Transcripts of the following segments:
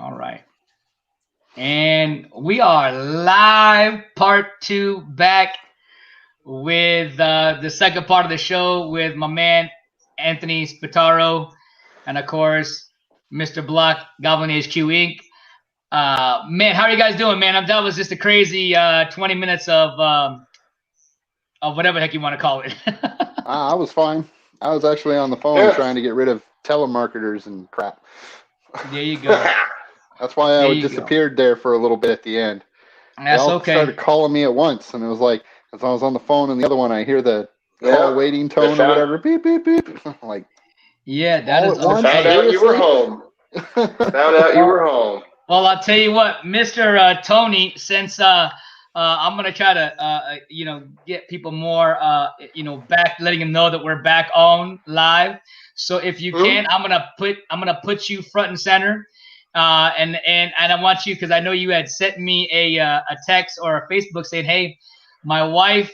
All right. And we are live, part two, back with the second part of the show with my man Anthony Spataro, and of course Mr. Block, Goblin HQ Inc. Man, how are you guys doing, man? That was just a crazy 20 minutes of whatever the heck you want to call it. I was fine. I was actually on the phone trying to get rid of telemarketers and crap. There you go. That's why I disappeared there for a little bit at the end. That's they all okay. started calling me at once, and it was like, as I was on the phone and the other one, I hear the call waiting tone or whatever, beep, beep, beep. Like, yeah, that is okay. Found out you were home. Found out you were home. Well, I'll tell you what, Mr. Tony, since I'm gonna try to get people more back, letting them know that we're back on live. So if you can, I'm gonna put you front and center. And I want you, because I know you had sent me a text or a Facebook saying, "Hey, my wife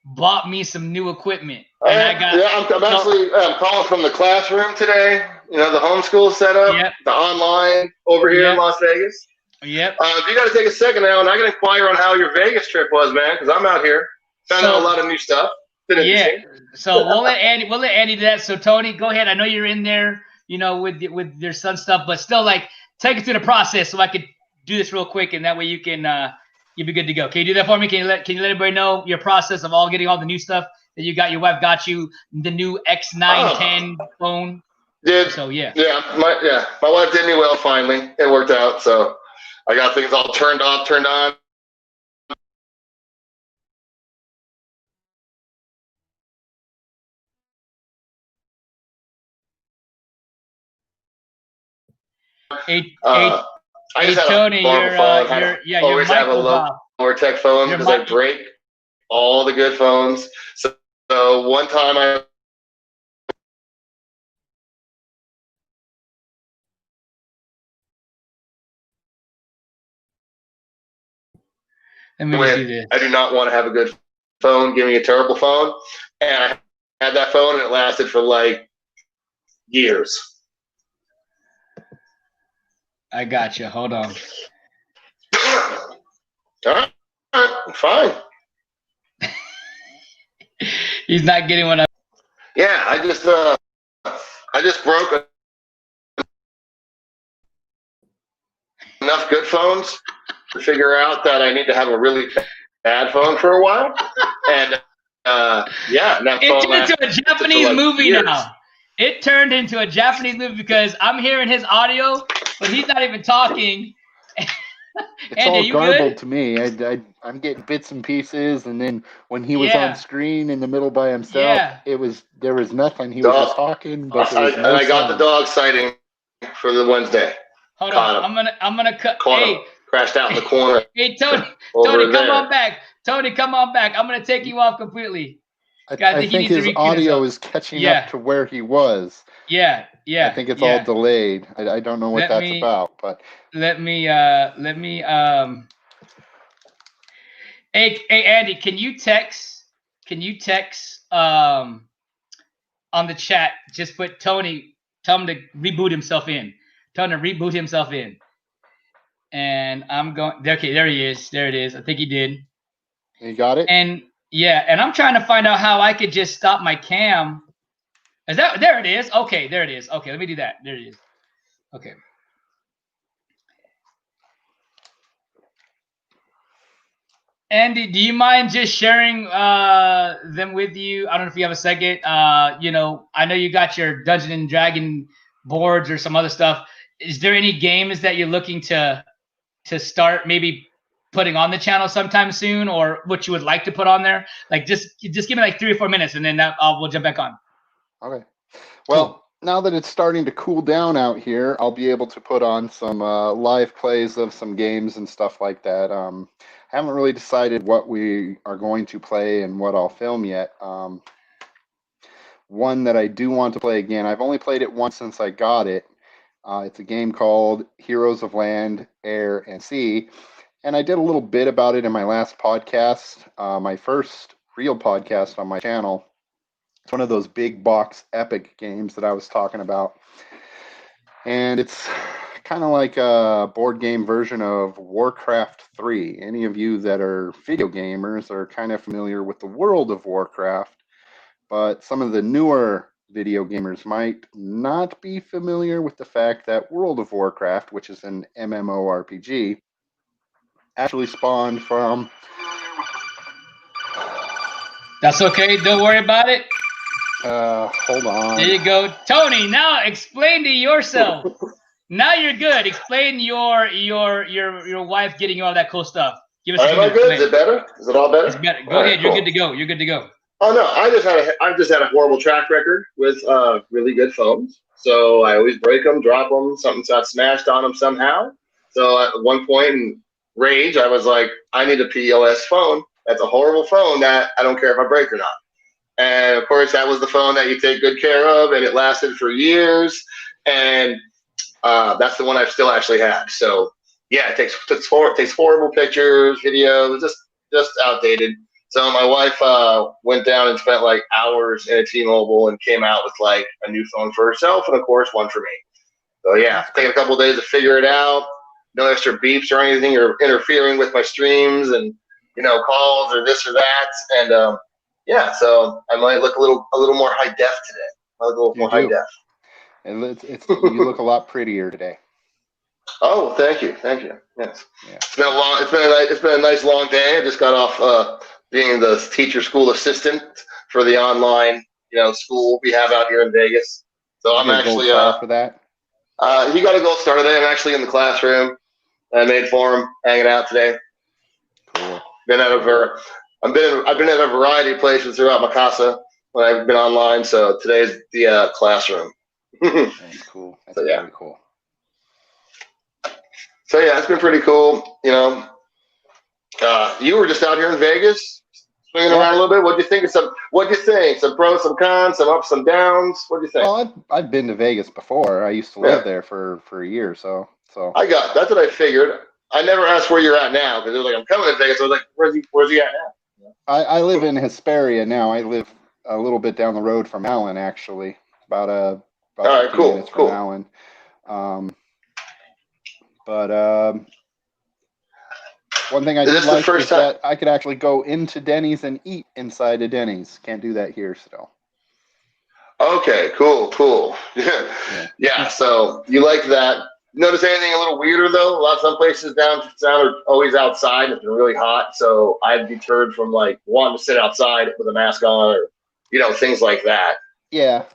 bought me some new equipment." And I'm actually calling from the classroom today. You know, the homeschool setup, the online over here in Las Vegas. Yep. If you got to take a second now, and I can inquire on how your Vegas trip was, man, because I'm out here. Found out a lot of new stuff. So we'll let Andy do that. So Tony, go ahead. I know you're in there, with your son stuff, but still, like, take it through the process so I could do this real quick, and that way you can you'll be good to go. Can you do that for me? Can you let everybody know your process of getting all the new stuff that you got? Your wife got you the new X910 phone. So my wife did me well. Finally, it worked out. So I got things all turned off, turned on. Hey, Tony, your mic have a lower tech phone because I break all the good phones. So one time I do not want to have a good phone, give me a terrible phone, and I had that phone and it lasted for like years. I got you. Hold on. All right, fine. He's not getting one up. Yeah, I just broke enough good phones to figure out that I need to have a really bad phone for a while. And it turned into a Japanese movie now. It turned into a Japanese movie because I'm hearing his audio, but he's not even talking. It's Andy, all garbled to me. I'm getting bits and pieces, and then when he was on screen in the middle by himself, there was nothing. He was just talking, but I got the dog sighting for the Wednesday. Hold on, I'm gonna cut. Crashed out in the corner. Hey, Tony, come on back. Tony, come on back. I'm gonna take you off completely. I think his audio is catching up to where he was. Yeah. I think it's all delayed. I don't know what that's about, but let me Hey Andy, can you text on the chat, just put Tony, tell him to reboot himself in. And I'm going, okay, there he is. There it is. I think he did. You got it? And I'm trying to find out how I could just stop my cam. There it is. Okay, there it is. Okay, let me do that. There it is. Okay. Andy, do you mind just sharing them with you? I don't know if you have a second. I know you got your Dungeon and Dragon boards or some other stuff. Is there any games that you're looking to start maybe putting on the channel sometime soon, or what you would like to put on there? Like, just give me like 3 or 4 minutes, and then we'll jump back on. Okay. Well, now that it's starting to cool down out here, I'll be able to put on some live plays of some games and stuff like that. Haven't really decided what we are going to play and what I'll film yet. One that I do want to play again, I've only played it once since I got it. It's a game called Heroes of Land, Air, and Sea. And I did a little bit about it in my last podcast, my first real podcast on my channel. It's one of those big box epic games that I was talking about. And it's kind of like a board game version of Warcraft 3. Any of you that are video gamers are kind of familiar with the world of Warcraft, but some of the newer video gamers might not be familiar with the fact that World of Warcraft, which is an MMORPG, actually spawned from... That's okay. Don't worry about it. Hold on. There you go. Tony, now explain to yourself. Now you're good. Explain your wife getting you all that cool stuff. Give us. Am I good? Is it better? Is it all better? It's better. Go ahead. Cool. You're good to go. You're good to go. Oh no, I've just had a horrible track record with really good phones. So I always break them, drop them. Something got smashed on them somehow. So at one point in rage, I was like, I need a POS phone. That's a horrible phone that I don't care if I break or not. And of course, that was the phone that you take good care of, and it lasted for years. And that's the one I've still actually had. So yeah, it takes horrible pictures, videos, just outdated. So my wife went down and spent like hours in a T-Mobile and came out with like a new phone for herself and of course one for me. So yeah, taking a couple of days to figure it out. No extra beeps or anything or interfering with my streams and calls or this or that. And yeah, so I might look a little more high def today. I look a little more high def. And you look a lot prettier today. Oh, thank you. Yes, yeah. It's been a nice long day. I just got off being the teacher school assistant for the online school we have out here in Vegas. So I'm actually for that. He got a gold star today. I'm actually in the classroom. I made for him, hanging out today. Cool. I've been at a variety of places throughout my casa when I've been online. So today's the classroom. That's cool. That's very cool. So yeah, it's been pretty cool. You were just out here in Vegas, swinging around a little bit. What do you think? Some pros, some cons, some ups, some downs. What do you think? Well, I've been to Vegas before. I used to live there for a year, so. That's what I figured. I never asked where you're at now because it was like I'm coming to Vegas. I was like, where's he at now? I live in Hesperia now. I live a little bit down the road from Allen, actually, about 15 minutes from Allen. But one thing I did like is that I could actually go into Denny's and eat inside of Denny's. Can't do that here still. Okay, cool. Yeah, so you like that. Notice anything a little weirder though? Some places downtown are always outside. It's been really hot, so I've deterred from like wanting to sit outside with a mask on or things like that. Yeah.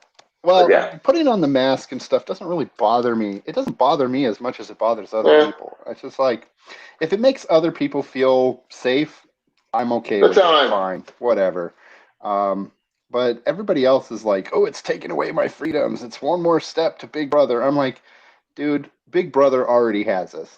Well, putting on the mask and stuff doesn't really bother me. It doesn't bother me as much as it bothers other people. It's just like, if it makes other people feel safe, I'm okay with it. Fine, whatever. But everybody else is like, oh, it's taking away my freedoms. It's one more step to Big Brother. I'm like, dude, Big Brother already has us.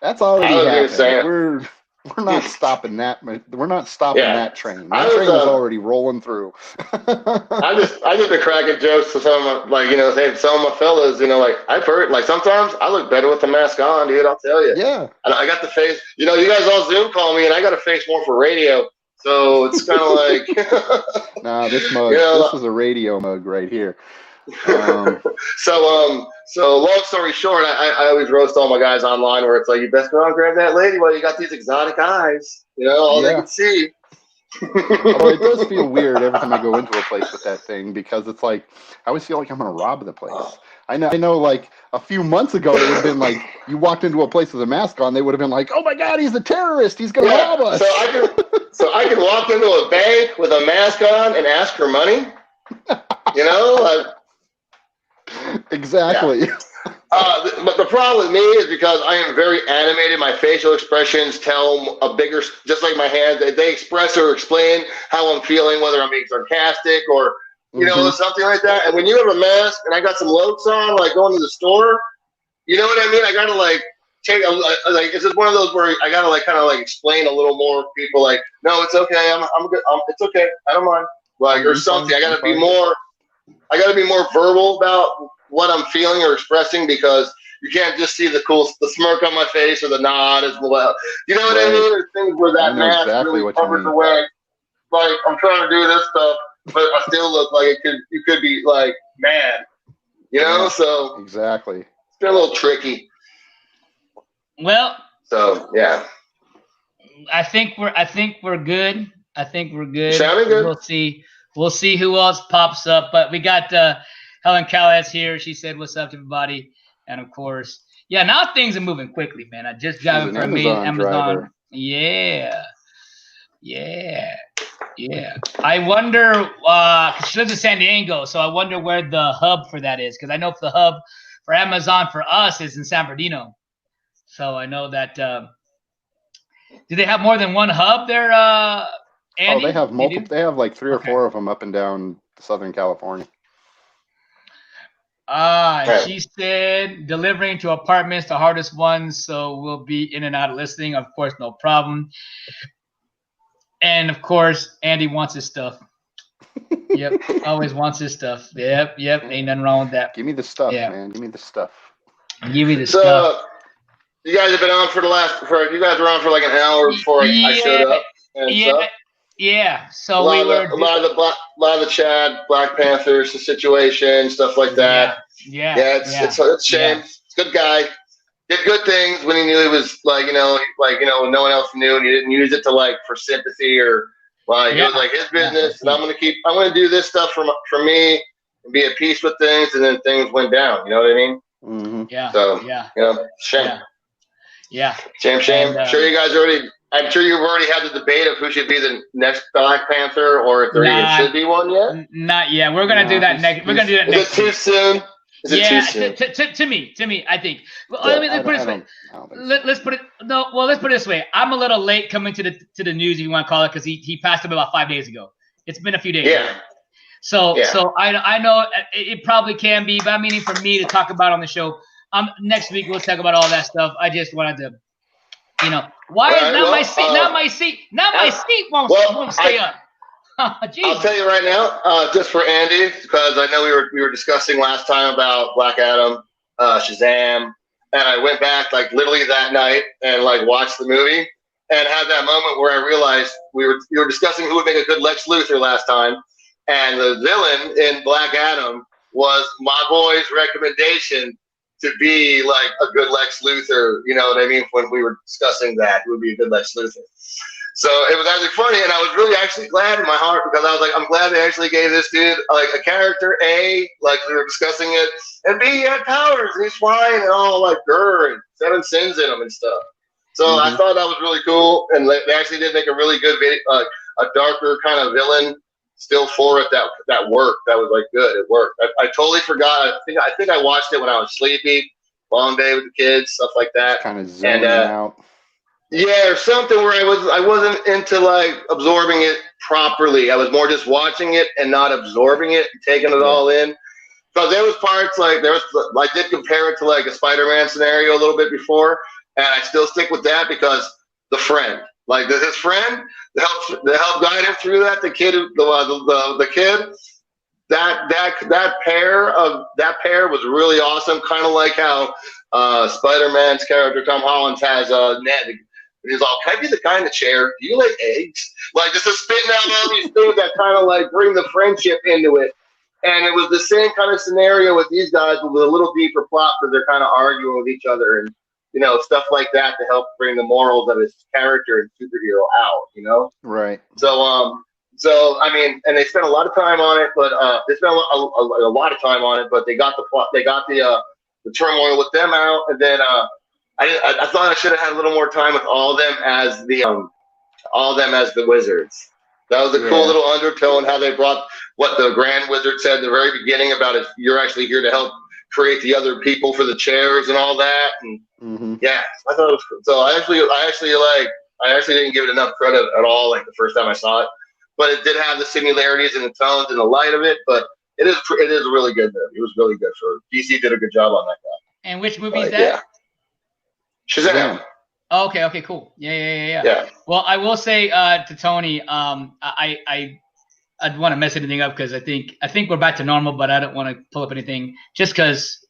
That's already happened. We're not stopping that. We're not stopping that train. That train is already rolling through. I just been cracking jokes to some of my, saying some of my fellas, I've heard, sometimes I look better with the mask on, dude. I'll tell you. Yeah. And I got the face. You guys all Zoom call me, and I got a face more for radio. So it's kind of like. Nah, this mug. This is a radio mug right here. So long story short, I always roast all my guys online where it's like, you best go out and grab that lady while you got these exotic eyes, all they can see. Although it does feel weird every time I go into a place with that thing because it's like, I always feel like I'm going to rob the place. I know like a few months ago, it would have been like, you walked into a place with a mask on, they would have been like, oh my God, he's a terrorist. He's going to rob us. So I can walk into a bank with a mask on and ask for money, Exactly. Yeah. But the problem with me is because I am very animated. My facial expressions tell a bigger, just like my hands, they express or explain how I'm feeling, whether I'm being sarcastic or, something like that. And when you have a mask and I got some lokes on, like going to the store, you know what I mean? I got to like take this is one of those where I got to like kind of like explain a little more to people like, no, it's okay. I'm good. It's okay. I don't mind. Like, or something. I got to be more verbal about what I'm feeling or expressing because you can't just see the smirk on my face or the nod as well. You know what I mean? There's things where that mask really covers away. Like, I'm trying to do this stuff, but I still look like you could be like, man, You know, so exactly. It's been a little tricky. Well, so yeah. I think we're good. I think we're good. Sounding good. We'll see who else pops up. But we got Helen Callas here. She said, "What's up, everybody?" And of course, yeah. Now things are moving quickly, man. I just driving for Amazon. Driver. Yeah. I wonder. She lives in San Diego, so I wonder where the hub for that is. Because I know the hub for Amazon for us is in San Bernardino. So I know that. Do they have more than one hub there, Andy? They have multiple. They have like 3 or 4 of them up and down Southern California. She said delivering to apartments, the hardest ones, so we'll be in and out of listening. Of course, no problem. And of course, Andy wants his stuff. Yep, always wants his stuff. Yep, ain't nothing wrong with that. Give me the stuff, man. Give me the stuff. Give me the stuff. You guys have been on you guys were on for like an hour before I showed up. And stuff. Yeah. So a lot of the Chad, Black Panther situation, stuff like that. Yeah. It's a shame. It's a good guy. Did good things when he knew he was like no one else knew, and he didn't use it to like for sympathy or it was like his business. And I'm gonna do this stuff for me and be at peace with things, and then things went down. You know what I mean? Mm-hmm. Yeah. So shame. Yeah. Shame. And, I'm sure you've already had the debate of who should be the next Black Panther, or if there even should be one yet. Not yet. We're gonna do that next. We're gonna do that next. Is it too soon? Is it too soon? To me, I think. Well, let's put it this way. Let's put it this way. I'm a little late coming to the news, if you want to call it, because he passed away about 5 days ago. It's been a few days. Yeah. So I know it probably can be, but I'm meaning for me to talk about on the show. Next week we'll talk about all that stuff. I just wanted to, my seat won't stay up. I'll tell you right now, just for Andy, because I know we were discussing last time about Black Adam, Shazam, and I went back like literally that night and like watched the movie and had that moment where I realized we were discussing who would make a good Lex Luthor last time, and the villain in Black Adam was my boy's recommendation to be like a good Lex Luthor. You know what I mean? When we were discussing that, it would be a good Lex Luthor. So it was actually funny, and I was really actually glad in my heart, because I was like, I'm glad they actually gave this dude like a character, A, like we were discussing it, and B, he had powers, and he's flying, and all like and 7 sins in him and stuff. So I thought that was really cool, and they actually did make a really good video, a darker kind of villain still for it that worked. That was like good. It worked. I totally forgot. I think I watched it when I was sleepy, long day with the kids, stuff like that. Kind of zoning out. Yeah, or something where I wasn't into like absorbing it properly. I was more just watching it and not absorbing it and taking it all in. Because there was parts I did compare it to like a Spider-Man scenario a little bit before, and I still stick with that because the friend, like his friend, that helped guide him through that. The kid, the kid, that pair was really awesome. Kind of like how Spider-Man's character Tom Holland has Ned. He's all, can I be the guy in the chair? Do you lay eggs? Like, just spitting out all these things that kind of like bring the friendship into it. And it was the same kind of scenario with these guys, with a little deeper plot, because they're kind of arguing with each other and stuff like that to help bring the morals of his character and superhero out. Right. So I mean, and they spent a lot of time on it, but they spent a lot of time on it, but they got the plot, they got the turmoil with them out, and then I thought I should have had a little more time with all of them as the wizards. That was a cool little undertone, how they brought what the Grand Wizard said at the very beginning about it. You're actually here to help create the other people for the chairs and all that. And yeah, I thought it was cool. So I actually didn't give it enough credit at all, like the first time I saw it. But it did have the similarities and the tones and the light of it. But it is a really good movie. It was really good. So DC did a good job on that guy. And which movie is that? Yeah. Shazam. Oh, okay, cool. Yeah. Well, I will say to Tony, I want to mess anything up because I think we're back to normal, but I don't want to pull up anything just because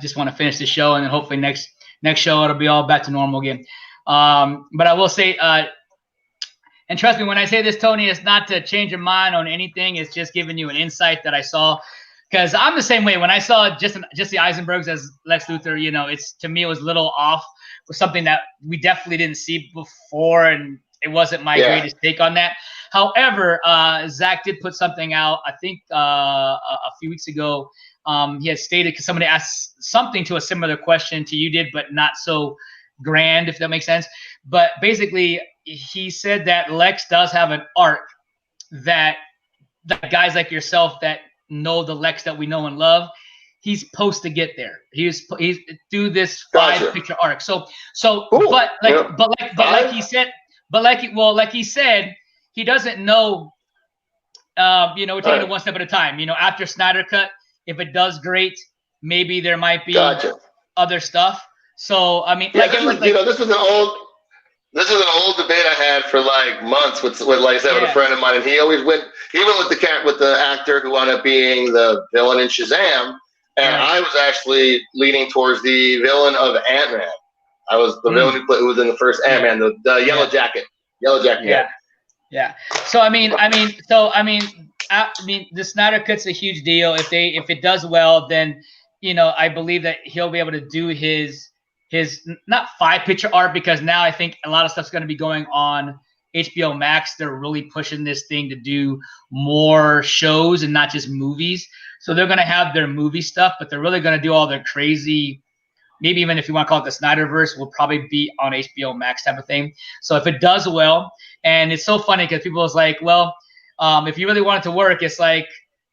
just want to finish the show, and then hopefully next show it'll be all back to normal again. But I will say, and trust me when I say this, Tony, it's not to change your mind on anything. It's just giving you an insight that I saw. Because I'm the same way. When I saw Jesse Eisenberg's as Lex Luthor, you know, to me it was a little off. It was something that we definitely didn't see before, and it wasn't my greatest take on that. However, Zach did put something out, I think a few weeks ago. He had stated, because somebody asked something to a similar question to you did, but not so grand, if that makes sense. But basically, he said that Lex does have an arc that guys like yourself that know the Lex that we know and love, he's supposed to get there. He's through this 5-picture arc. So, Ooh, but like he said, he doesn't know. You know, we're taking it one step at a time. You know, after Snyder Cut, if it does great, maybe there might be other stuff. So I mean, this is an old debate I had for like months with like I said, with a friend of mine, and he went with the actor who wound up being the villain in Shazam, and I was actually leaning towards the villain of Ant-Man. I was the villain who was in the first Ant-Man, the Yellow Jacket. Yeah. So I mean, the Snyder Cut's a huge deal. If it does well, then you know I believe that he'll be able to do his not 5-picture art, because now I think a lot of stuff's going to be going on HBO Max. They're really pushing this thing to do more shows and not just movies. So they're going to have their movie stuff, but they're really going to do all their crazy, maybe even if you want to call it the Snyderverse, will probably be on HBO Max type of thing. So if it does well, and it's so funny because people is like, well, if you really want it to work, it's like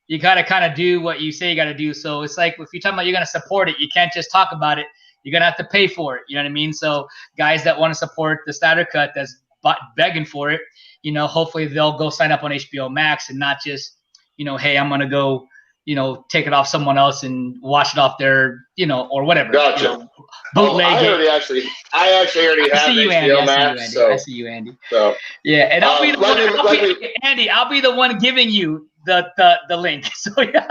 you got to kind of do what you say you got to do. So it's like if you're talking about you're going to support it, you can't just talk about it. You're going to have to pay for it. You know what I mean? So guys that want to support the Snyder Cut that's begging for it, you know, hopefully they'll go sign up on HBO Max and not just, you know, hey, I'm going to go, you know, take it off someone else and watch it off their, you know, or whatever. Gotcha. You know, bootleg I actually already have HBO Max. I see you, Andy. So yeah, and I'll be the one. Andy, I'll be the one giving you the link. So yeah.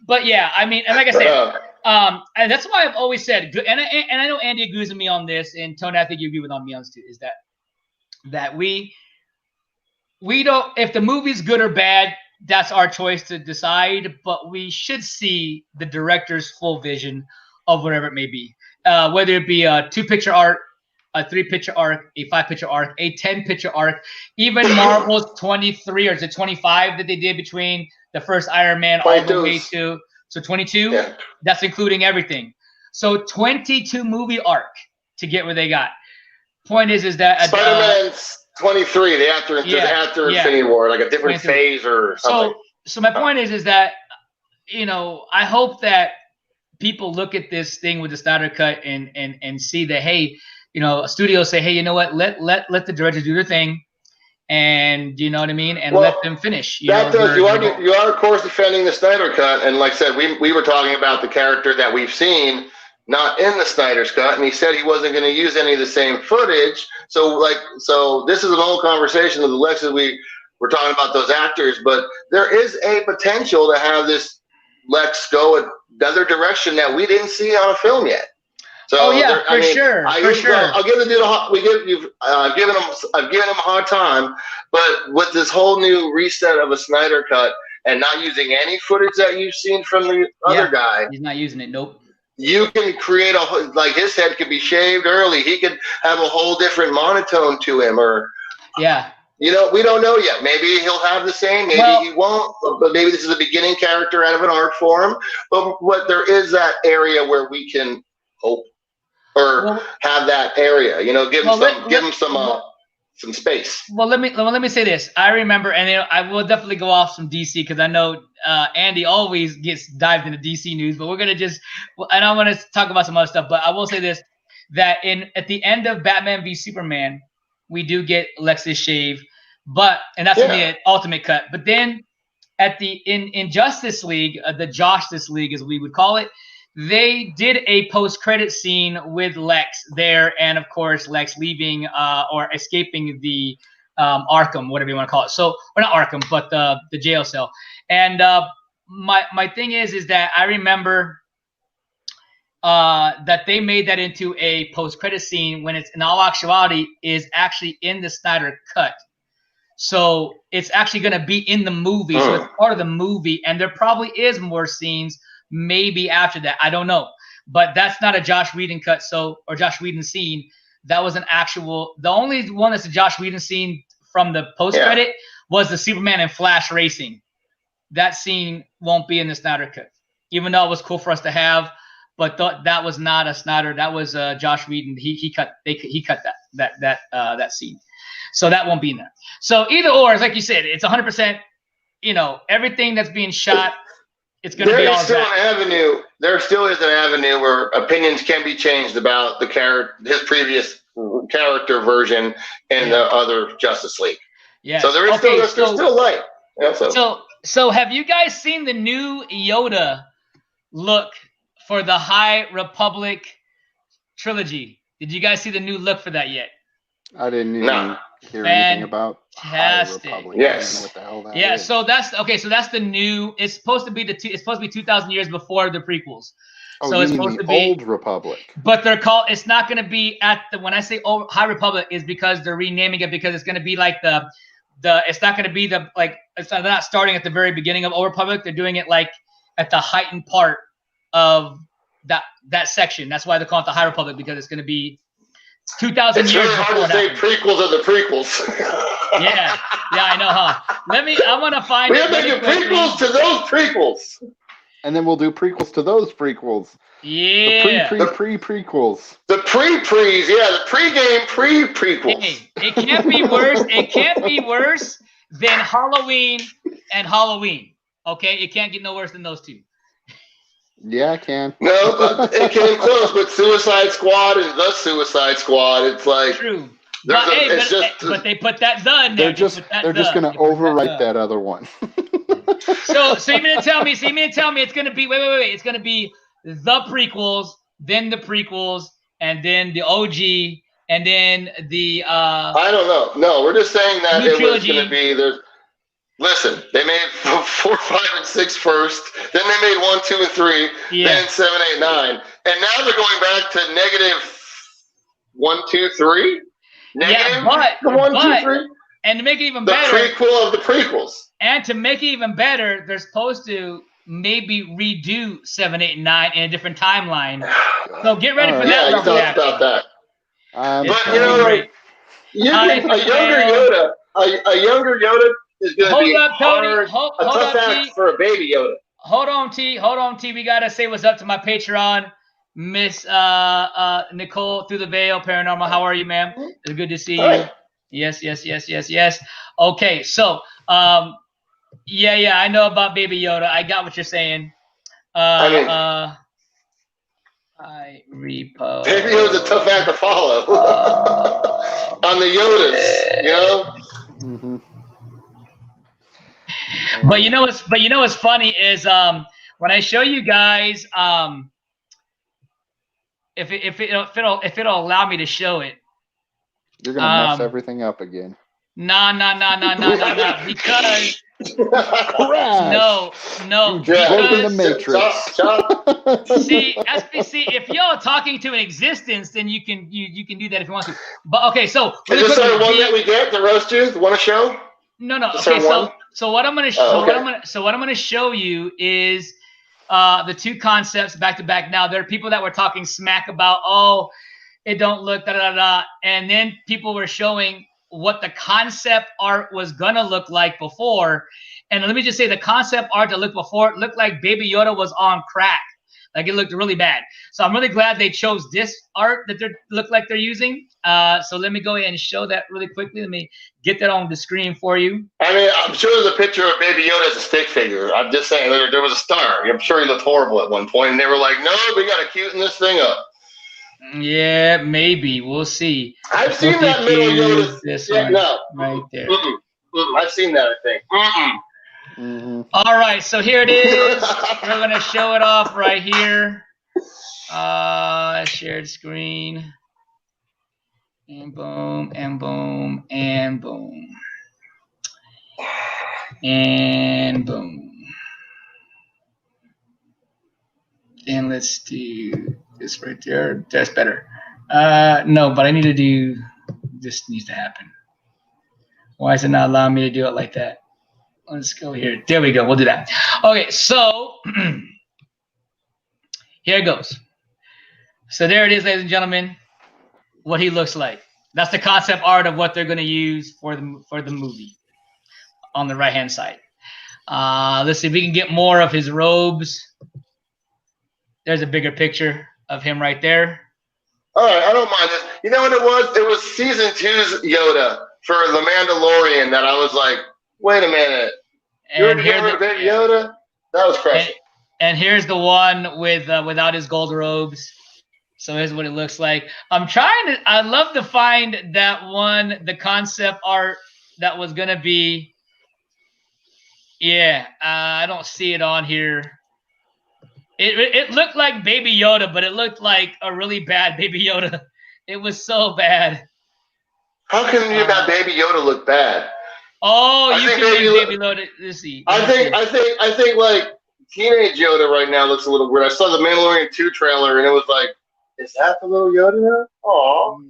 But yeah, I mean, and like I said, and that's why I've always said, and I know Andy agrees with me on this, and Tony, I think you agree with me on this too, is that we don't, if the movie's good or bad, that's our choice to decide, but we should see the director's full vision of whatever it may be, whether it be a 2-picture arc, a 3-picture arc, a 5-picture arc, a 10-picture arc, even Marvel's 23 or is it 25 that they did between the first Iron Man all the way to 22. Yeah. That's including everything. So 22 movie arc to get where they got. Point is that Spider-Man's 23. They after Infinity War, like a different phase or something. So my point is that, you know, I hope that people look at this thing with the Snyder Cut and see that, hey, you know, studios say, hey, you know what, let the directors do their thing. And you know what I mean, and let them finish. You are of course defending the Snyder Cut, and like I said, we were talking about the character that we've seen not in the Snyder's Cut, and he said he wasn't going to use any of the same footage. So this is an old conversation of the Lexes we're talking about those actors, but there is a potential to have this Lex go another direction that we didn't see on a film yet. So for sure. I'll give the dude I've given him a hard time, but with this whole new reset of a Snyder Cut and not using any footage that you've seen from the other guy, he's not using it. Nope. You can create his head could be shaved early. He could have a whole different monotone to him, you know, we don't know yet. Maybe he'll have the same. Maybe he won't. But maybe this is a beginning character out of an arc for him. But there is that area where we can hope. Or have that area, you know, give him some space. Well, let me say this. I remember, and I will definitely go off some DC because I know Andy always gets dived into DC news. But we're gonna and I want to talk about some other stuff. But I will say this: that at the end of Batman v Superman, we do get Lex's shave, and that's in the Ultimate Cut. But then in Justice League, the Justice League as we would call it. They did a post-credit scene with Lex there, and of course Lex leaving or escaping the Arkham, whatever you want to call it. So, or not Arkham, but the jail cell. And my thing is that I remember that they made that into a post-credit scene when it's in all actuality is actually in the Snyder Cut. So it's actually going to be in the movie. So it's part of the movie. And there probably is more scenes maybe after that. I don't know. But that's not a Josh Whedon cut, or Josh Whedon scene. That was an actual. The only one that's a Josh Whedon scene from the post credit was the Superman and Flash racing. That scene won't be in the Snyder cut, even though it was cool for us to have. But that was not a Snyder. That was Josh Whedon. He cut that scene, so that won't be in there. So either or, it's like you said, it's 100%. Everything that's being shot. It's going to be all that. There still is an avenue where opinions can be changed about his previous character version in the other Justice League. Yeah. So there's still light. Yeah, so have you guys seen the new Yoda look for the High Republic trilogy? Did you guys see the new look for that yet? I didn't even hear anything about High Republic. Yes. What the hell that is. So that's okay. So that's the new. It's supposed to be 2,000 years before the prequels. Oh, so you it's mean supposed the to be Old Republic. But they're called. It's not going to be at the. When I say High Republic, is because they're renaming it because it's going to be like the. It's not going to be the like. They're not starting at the very beginning of Old Republic. They're doing it like at the heightened part of that section. That's why they're calling it the High Republic, because it's going to be 2,000 years. It's really hard to say prequels of the prequels. yeah, I know, huh? I'm gonna find. We're making prequels to those prequels, and then we'll do prequels to those prequels. Yeah, the prequels. The pre-pre's, the pre-game pre-prequels. Hey, it can't be worse. It can't be worse than Halloween and Halloween. Okay, it can't get no worse than those two. Yeah, it can. No, but it came close with Suicide Squad and the Suicide Squad. It's like true. But they put that the in there. They're just going to overwrite that other one. so you mean to tell me it's going to be wait. It's going to be the prequels, then the prequels, and then the OG, and then the I don't know. No, we're just saying that it was going to be there's. Listen, they made 4, 5, and 6 first. Then they made 1, 2, and 3. Then 7, 8, 9. And now they're going back to negative 1, 2, 3. Negative 1, 2, 3. And to make it even better, the prequel of the prequels. And to make it even better, they're supposed to maybe redo 7, 8, and 9 in a different timeline. So get ready for that. Yeah, you talked about that. But a younger Yoda is going to be a tough act for a baby Yoda. Hold on, T. We got to say what's up to my Patreon, Miss Nicole through the veil, Paranormal. How are you, ma'am? It's good to see you. Right. Yes. Okay, so, I know about Baby Yoda. I got what you're saying. I repo. Baby Yoda's a tough act to follow. On the Yodas, you know? Mm-hmm. But you know what's funny is when I show you guys if it'll allow me to show it. You're gonna mess everything up again. No, because Crash. No. Broken the Matrix. See, if y'all talking to an existence, then you can do that if you want to. But okay, so is this our one that we get to roast you? Want to show? No. Okay, so what I'm gonna show you is the two concepts back to back. Now there are people that were talking smack about it don't look and then people were showing what the concept art was gonna look like before. And let me just say, the concept art that looked before looked like Baby Yoda was on crack. Like, it looked really bad. So I'm really glad they chose this art that they look like they're using. So let me go ahead and show that really quickly. Let me get that on the screen for you. I mean, I'm sure there's a picture of Baby Yoda as a stick figure. I'm just saying, there was a star. I'm sure he looked horrible at one point, and they were like, no, we got to cuten this thing up. Yeah, maybe. We'll see. I've seen that middle Yoda. This one right there. I've seen that, I think. Mm-hmm. All right, so here it is. We're going to show it off right here. Shared screen. And boom, and boom, and boom. And boom. And let's do this right there. That's better. No, but I need to do, this needs to happen. Why is it not allowing me to do it like that? Let's go here. There we go. We'll do that. Okay, so here it goes. So there it is, ladies and gentlemen, what he looks like. That's the concept art of what they're going to use for the movie on the right-hand side. Let's see if we can get more of his robes. There's a bigger picture of him right there. All right, I don't mind this. You know what it was? It was season 2's Yoda for The Mandalorian that I was like, wait a minute. You're Baby Yoda? That was crushing. And here's the one with without his gold robes. So here's what it looks like. I'd love to find that one, the concept art that was going to be. Yeah, I don't see it on here. It looked like Baby Yoda, but it looked like a really bad Baby Yoda. It was so bad. How can you have Baby Yoda look bad? Oh, you can make Baby Yoda. Let's see. I think like teenage Yoda right now looks a little weird. I saw the Mandalorian 2 trailer and it was like, is that the little Yoda now? Aw.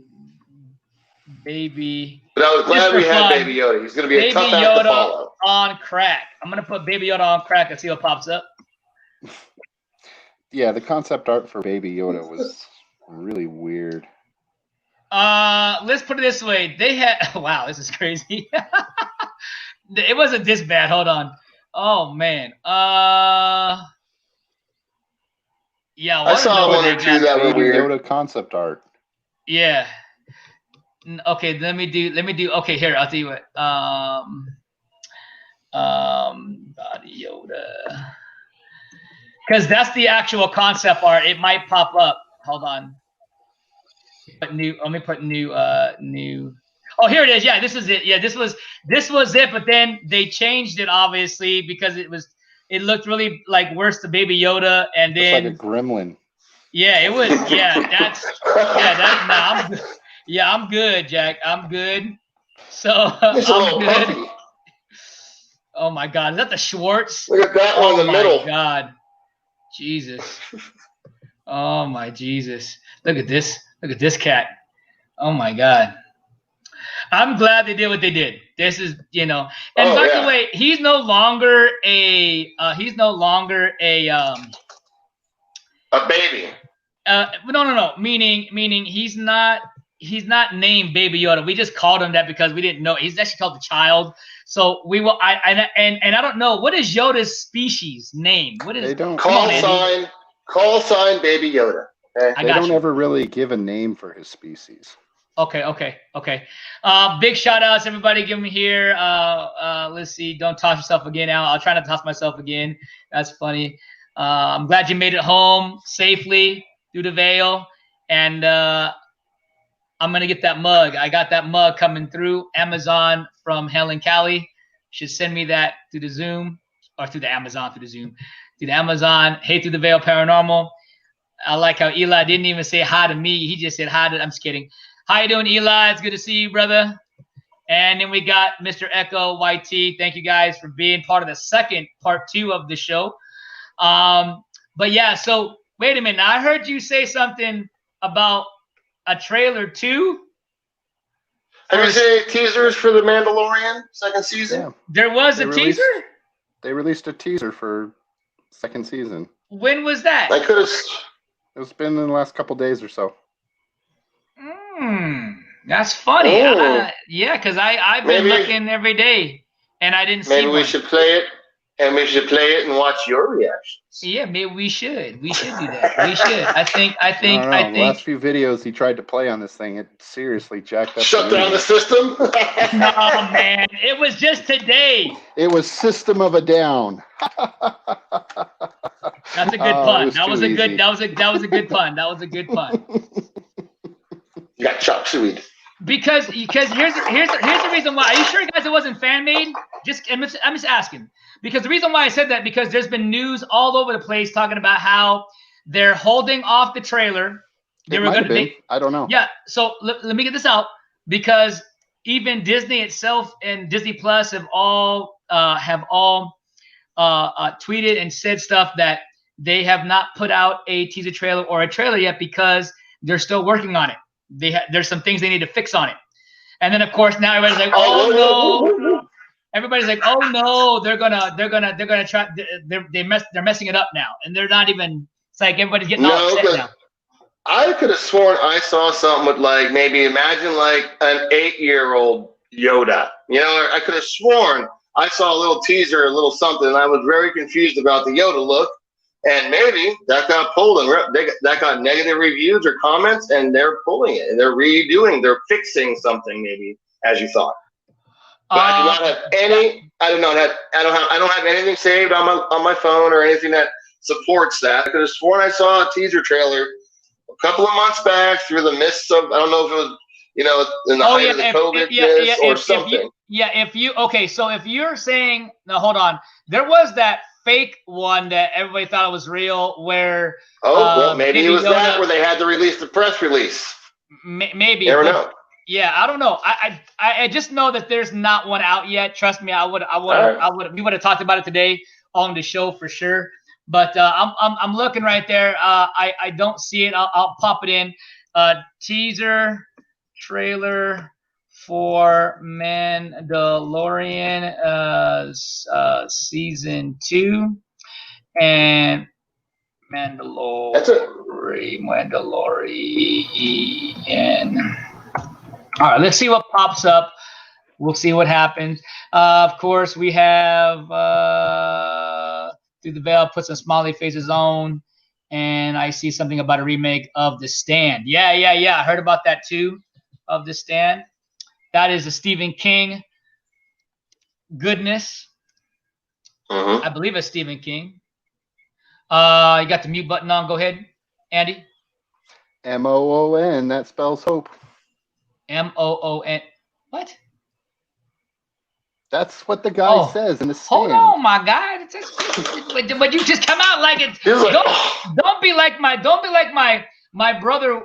Baby. But I was glad we had Baby Yoda. He's going to be a tough act to follow. On crack. I'm going to put Baby Yoda on crack and see what pops up. Yeah, the concept art for Baby Yoda was really weird. Let's put it this way. They had wow, this is crazy. It wasn't this bad. Hold on. Oh man. Yeah, I saw one or two that were weird. Yoda concept art. Yeah. Okay, let me do okay, here, I'll tell you what. Body Yoda. Because that's the actual concept art. It might pop up. Hold on. But new. Let me put new. New. Oh, here it is. Yeah, this is it. Yeah, this was it. But then they changed it obviously because it looked really like worse to Baby Yoda, and then it's like a gremlin. Yeah, it was. Yeah, that's. Yeah, that. Nah, I'm good, Jack. I'm good. So I'm good. Puppy. Oh my God, is that the Schwartz? Look at that one in the middle. Oh my God. Jesus. Oh my Jesus. Look at this. Look at this cat. Oh my God. I'm glad they did what they did. This is, And by the way, he's no longer a baby. No. Meaning he's not named Baby Yoda. We just called him that because we didn't know. He's actually called the child. So we will. I don't know, what is Yoda's species name. What is? They don't call sign Baby Yoda. Okay? They don't ever really give a name for his species. Okay. Big shout outs, everybody. Give me here. Let's see. Don't toss yourself again, Al. I'll try not to toss myself again. That's funny. I'm glad you made it home safely through the veil, and I'm gonna get that mug. I got that mug coming through Amazon from Helen Cali. Should send me that through the Zoom or through the Amazon, through the Amazon. Hey, through the veil paranormal. I like how Eli didn't even say hi to me. He just said hi to. I'm just kidding. How you doing, Eli? It's good to see you, brother. And then we got Mr. Echo YT. Thank you guys for being part of the second part 2 of the show. But yeah, so wait a minute. Now, I heard you say something about a trailer too. Have you seen teasers for The Mandalorian second season? Yeah. There was a teaser? They released a teaser for second season. When was that? I could have. It's been in the last couple days or so. That's funny. Oh. Yeah, because I've been looking every day and I didn't see Maybe we one. should play it. And we should play it and watch your reactions. Yeah, maybe we should. We should do that. We should. I think. The last few videos he tried to play on this thing, it seriously jacked up. Shut down the system? No, man. It was just today. It was System of a Down. That's a good pun. That was a good pun. That was a good pun. You got chop suey. Because here's the reason why. Are you sure, guys, it wasn't fan made? I'm just asking. Because the reason why I said that, because there's been news all over the place talking about how they're holding off the trailer. I don't know. Yeah. So let me get this out, because even Disney itself and Disney Plus have all tweeted and said stuff that they have not put out a teaser trailer or a trailer yet because they're still working on it. There's some things they need to fix on it. And then of course now everybody's like, oh no. Everybody's like, oh no, they're gonna try. They're messing it up now, and they're not even. It's like everybody's getting all upset now. I could have sworn I saw something with like maybe imagine like an 8-year-old Yoda. You know, I could have sworn I saw a little teaser, a little something, and I was very confused about the Yoda look. And maybe that got pulled and that got negative reviews or comments, and they're pulling it and they're redoing, they're fixing something maybe as you thought. But I do not have any. I don't have anything saved on my phone or anything that supports that. I could have sworn I saw a teaser trailer a couple of months back through the mists of, I don't know if it was, you know, in the height of the COVID mist or something. So if you're saying, no, hold on, there was that fake one that everybody thought it was real where maybe it was Yoda, that where they had to release the press release. Maybe. Never know. Yeah, I don't know. I just know that there's not one out yet. Trust me, we would have talked about it today on the show for sure. But I'm looking right there. I don't see it. I'll pop it in. Teaser trailer for Mandalorian season 2 and Mandalorian. All right, let's see what pops up. We'll see what happens. Of course, we have Through the Veil, put some smiley faces on, and I see something about a remake of The Stand. Yeah. I heard about that too, of The Stand. That is a Stephen King goodness. I believe it's Stephen King. You got the mute button on. Go ahead, Andy. MOON. That spells hope. MOON. What? That's what the guy says in The Stand. Hold on, my guy. But you just come out like it's. Don't be like my brother.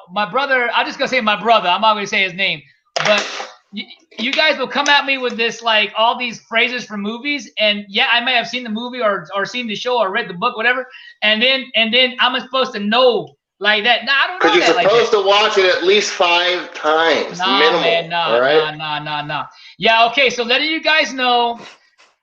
My brother. I'm just gonna say my brother. I'm not gonna say his name. But you guys will come at me with this like all these phrases from movies, and yeah, I may have seen the movie or seen the show or read the book, whatever. And then I'm supposed to know. Like that? Nah, I don't know. Because you're supposed to watch it at least 5 times. Man, nah. Yeah, okay. So letting you guys know.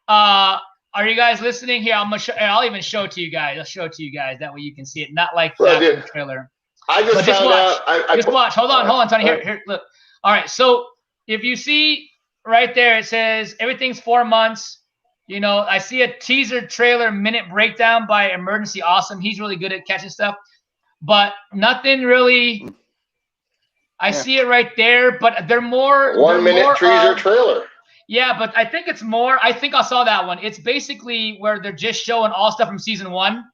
Are you guys listening here? I'll even show it to you guys. I'll show it to you guys. That way you can see it. Not like that in the trailer. I just found out. Just watch. Hold on, Tony. Here, look. All right. So if you see right there, it says everything's 4 months. You know, I see a teaser trailer minute breakdown by Emergency Awesome. He's really good at catching stuff. But nothing really. I see it right there, but they're more 1 minute teaser trailer. Yeah, but I think it's more. I think I saw that one. It's basically where they're just showing all stuff from season 1,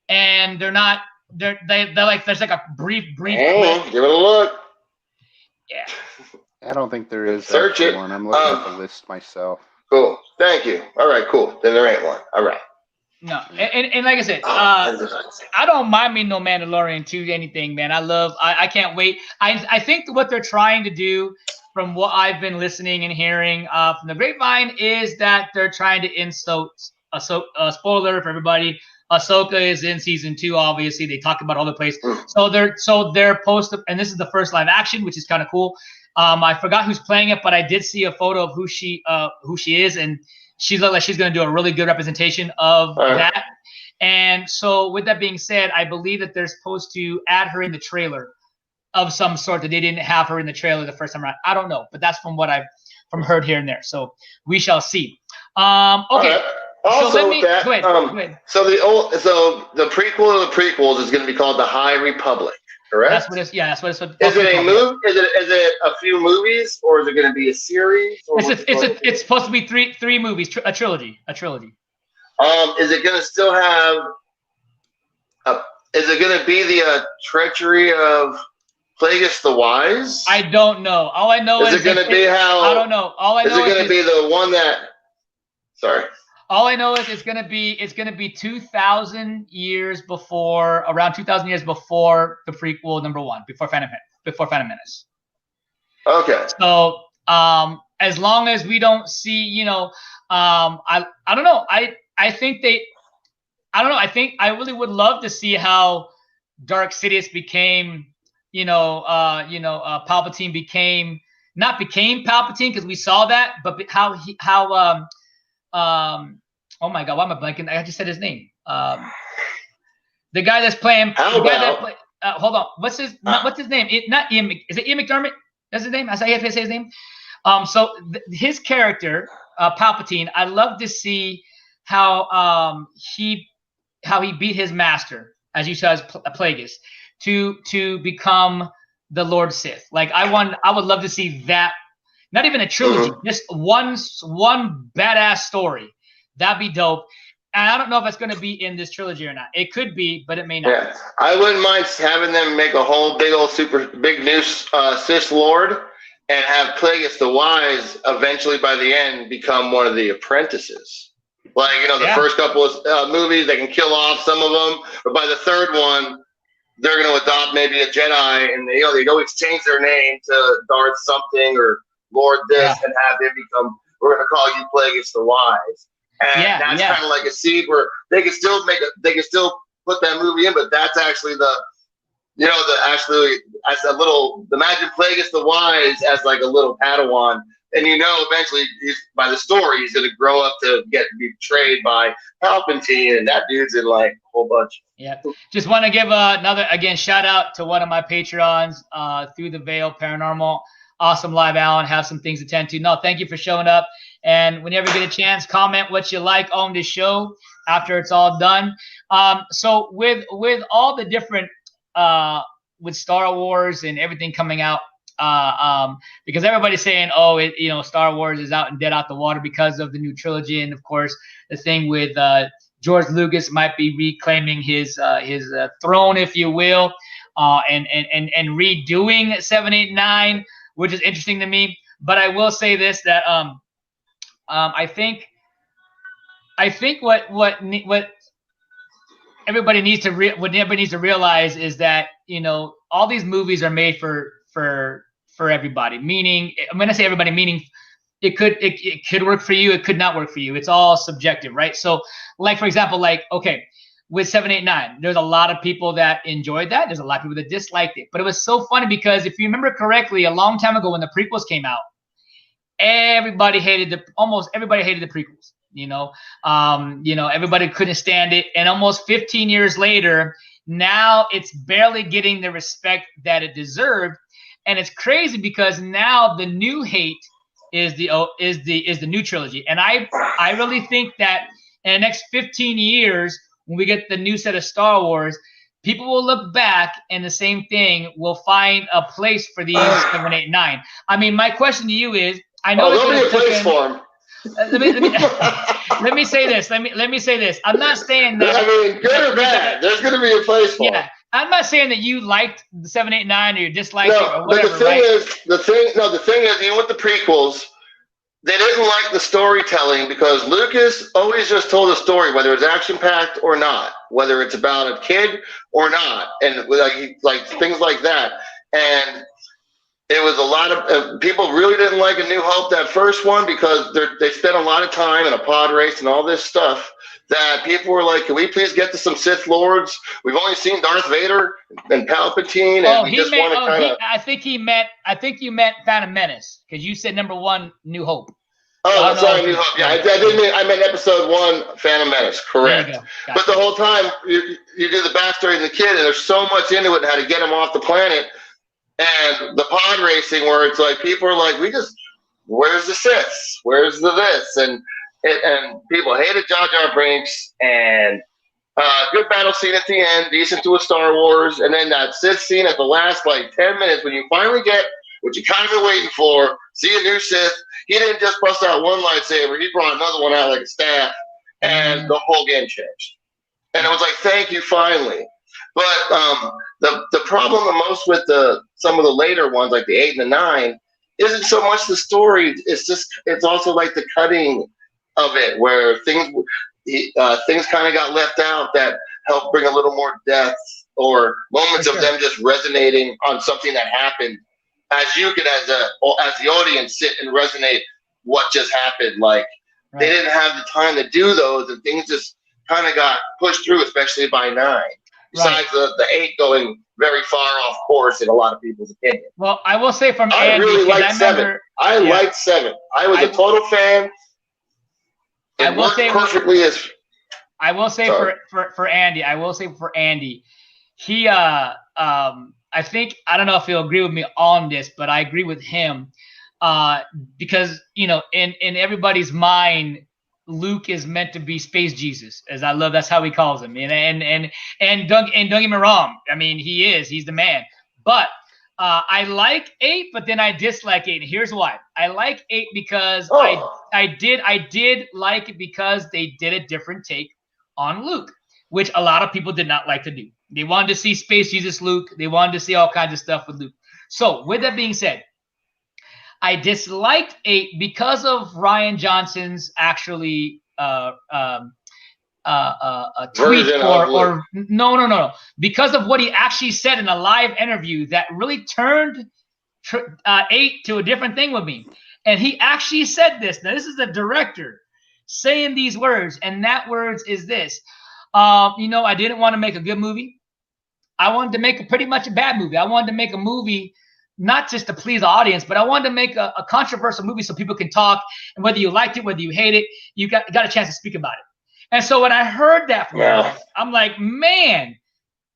and they're not. They're like there's like a brief. Give it a look. Yeah. I don't think there is. Search it. One. I'm looking at the list myself. Cool. Thank you. All right. Cool. Then there ain't one. All right. No, and like I said, I don't mind me no Mandalorian 2 anything, man. I can't wait. I think what they're trying to do, from what I've been listening and hearing from the grapevine, is that they're trying to insert a spoiler for everybody. Ahsoka is in season 2. Obviously, they talk about all the place. So they're and this is the first live action, which is kind of cool. I forgot who's playing it, but I did see a photo of who she is, and she looked like she's going to do a really good representation of that. And so with that being said, I believe that they're supposed to add her in the trailer of some sort, that they didn't have her in the trailer the first time around. I don't know, but that's from what I've heard here and there. So we shall see. Okay. Also, so go ahead. So the prequel of the prequels is going to be called The High Republic. Correct. That's what it's. Yeah, that's what it's. Is it a movie? Is it a few movies, or is it going to be a series? It's supposed to be three movies, a trilogy. Is it going to still have? Is it going to be the treachery of Plagueis the Wise? I don't know. All I know is it going to be how? I don't know. All I know is it going to be the one that? Sorry. All I know is it's gonna be 2,000 years before, around 2,000 years before the prequel number 1, before Phantom Menace. Okay. So as long as we don't see, I don't know. I think I don't know. I think I really would love to see how Dark Sidious became, Palpatine became not became Palpatine, because we saw that, but how oh my God, why am I blanking? I just said his name. The guy that's playing. Hold on. What's his name? Not Ian. Is it Ian McDermott? That's his name. I have to say his name. So his character, Palpatine. I love to see how he beat his master, as you said, as Plagueis, to become the Lord Sith. Like I would love to see that. Not even a trilogy, just one badass story. That'd be dope. And I don't know if it's going to be in this trilogy or not. It could be, but it may not. Yeah, I wouldn't mind having them make a whole big old super big new Sith Lord and have Plagueis the Wise eventually by the end become one of the apprentices. Like, you know, the first couple of movies, they can kill off some of them, but by the third one, they're going to adopt maybe a Jedi, and they always change their name to Darth something or Lord this, and have him become, we're going to call you Plagueis the Wise. And that's kind of like a seed where they can still put that movie in, but that's actually imagine Plagueis the Wise as like a little Padawan, and eventually by the story he's going to grow up to be betrayed by Palpatine, and that dude's in like a whole bunch. Yeah, just want to give another shout out to one of my Patreons, Through the Veil Paranormal. Awesome live, Alan. Have some things to tend to. No, thank you for showing up. And whenever you get a chance, comment what you like on the show after it's all done. So with all the different with Star Wars and everything coming out, because everybody's saying, Star Wars is out and dead out the water because of the new trilogy, and of course the thing with George Lucas might be reclaiming his throne, if you will, and redoing 7, 8, 9, which is interesting to me. But I will say this, that I think what everybody needs to realize is that all these movies are made for everybody. Meaning, I'm going to say everybody, meaning it could work for you, it could not work for you. It's all subjective, right? So, like for example, with 7, 8, 9, there's a lot of people that enjoyed that. There's a lot of people that disliked it. But it was so funny because if you remember correctly, a long time ago when the prequels came out, almost everybody hated the prequels. Everybody couldn't stand it. And almost 15 years later, now it's barely getting the respect that it deserved. And it's crazy because now the new hate is the new trilogy. And I really think that in the next 15 years, when we get the new set of Star Wars, people will look back and the same thing will find a place for these 7, 8, 9. I mean, my question to you is, I know there'll be a place for them. Let me say this. Let me say this. I'm not saying that. I mean, good or bad, there's going to be a place for them. I'm not saying that you liked the 7, 8, 9 or you disliked it or whatever. But the thing is, even with the prequels, they didn't like the storytelling because Lucas always just told a story, whether it's action-packed or not, whether it's about a kid or not, and like things like that. And it was a lot of people really didn't like A New Hope, that first one, because they spent a lot of time in a pod race and all this stuff that people were like, can we please get to some Sith Lords? We've only seen Darth Vader and Palpatine, and we just want to kind of... I think you meant Phantom Menace, because you said number 1, New Hope. Oh, sorry, New Hope. Yeah, I meant episode 1, Phantom Menace. Correct. But the whole time, you do the backstory of the kid, and there's so much into it and how to get him off the planet. And the pod racing, where it's like people are like, where's the Siths? Where's the this? And people hated Jar Jar Binks, and good battle scene at the end, decent to a Star Wars, and then that Sith scene at the last 10 minutes when you finally get what you kind of been waiting for, see a new Sith. He didn't just bust out one lightsaber; he brought another one out like a staff, and the whole game changed. And it was like, thank you, finally. But the problem the most with some of the later ones, like the 8 and the 9, isn't so much the story. It's also like the cutting of it, where things kind of got left out that helped bring a little more depth, or moments of them just resonating on something that happened, as you could, as the audience, sit and resonate what just happened. They didn't have the time to do those, and things just kind of got pushed through, especially by 9. besides the 8 going very far off course in a lot of people's opinion. Well, I will say from I Andy, really liked I 7. I liked 7. I was a total fan. It worked perfectly as. I will say for Andy, he I think, I don't know if he'll agree with me on this, but I agree with him because, you know, in everybody's mind, Luke is meant to be Space Jesus, as that's how he calls him. And don't get me wrong, I mean, he's the man. But I like 8, but then I dislike 8. And here's why. I like 8 because I did like it because they did a different take on Luke, which a lot of people did not like to do. They wanted to see Space Jesus Luke. They wanted to see all kinds of stuff with Luke. So with that being said, I disliked 8 because of Rian Johnson's actually a tweet or no, because of what he actually said in a live interview that really turned 8 to a different thing with me. And he actually said this. Now, this is the director saying these words, and that words is this. You know, I didn't want to make a good movie. I wanted to make pretty much a bad movie. I wanted to make a movie not just to please the audience, but I wanted to make a controversial movie so people can talk. And whether you liked it, whether you hate it, you got a chance to speak about it. And so when I heard that from him, I'm like, man,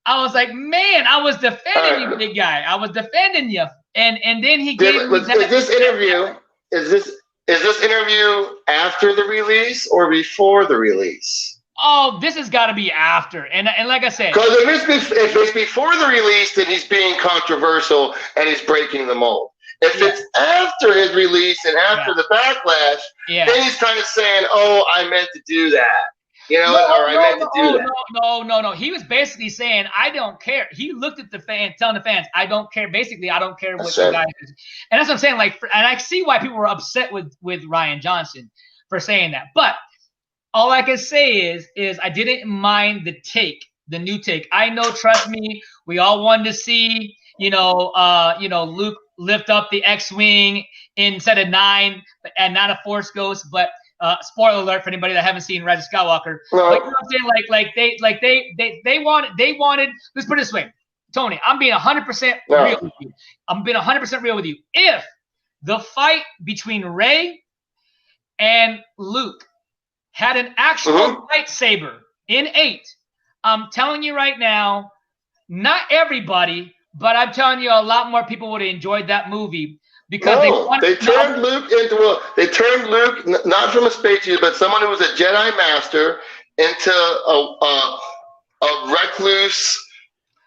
I was defending you, big guy. I was defending you. And then he gave me that. Is this interview after the release or before the release? Oh, this has got to be after. And like I said, because if it's before the release, then he's being controversial and he's breaking the mold. If it's after his release and after the backlash, then he's kind of saying, "Oh, I meant to do that," you know, I meant to do that. No. He was basically saying, "I don't care." He looked at the fans, telling the fans, "I don't care." Basically, I don't care what you guys do. And that's what I'm saying. Like, and I see why people were upset with Rian Johnson for saying that, but. All I can say is I didn't mind the new take. I know, trust me, we all wanted to see, Luke lift up the X-Wing instead of 9 and not a Force ghost. But spoiler alert for anybody that haven't seen Rise of Skywalker. No. But you know what I'm saying? They wanted. Let's put it this way, Tony. I'm being 100% real with you. I'm being 100% real with you. If the fight between Rey and Luke had an actual lightsaber in 8. I'm telling you right now, not everybody, but I'm telling you a lot more people would have enjoyed that movie because they turned Luke not from a space user, but someone who was a Jedi Master into a recluse,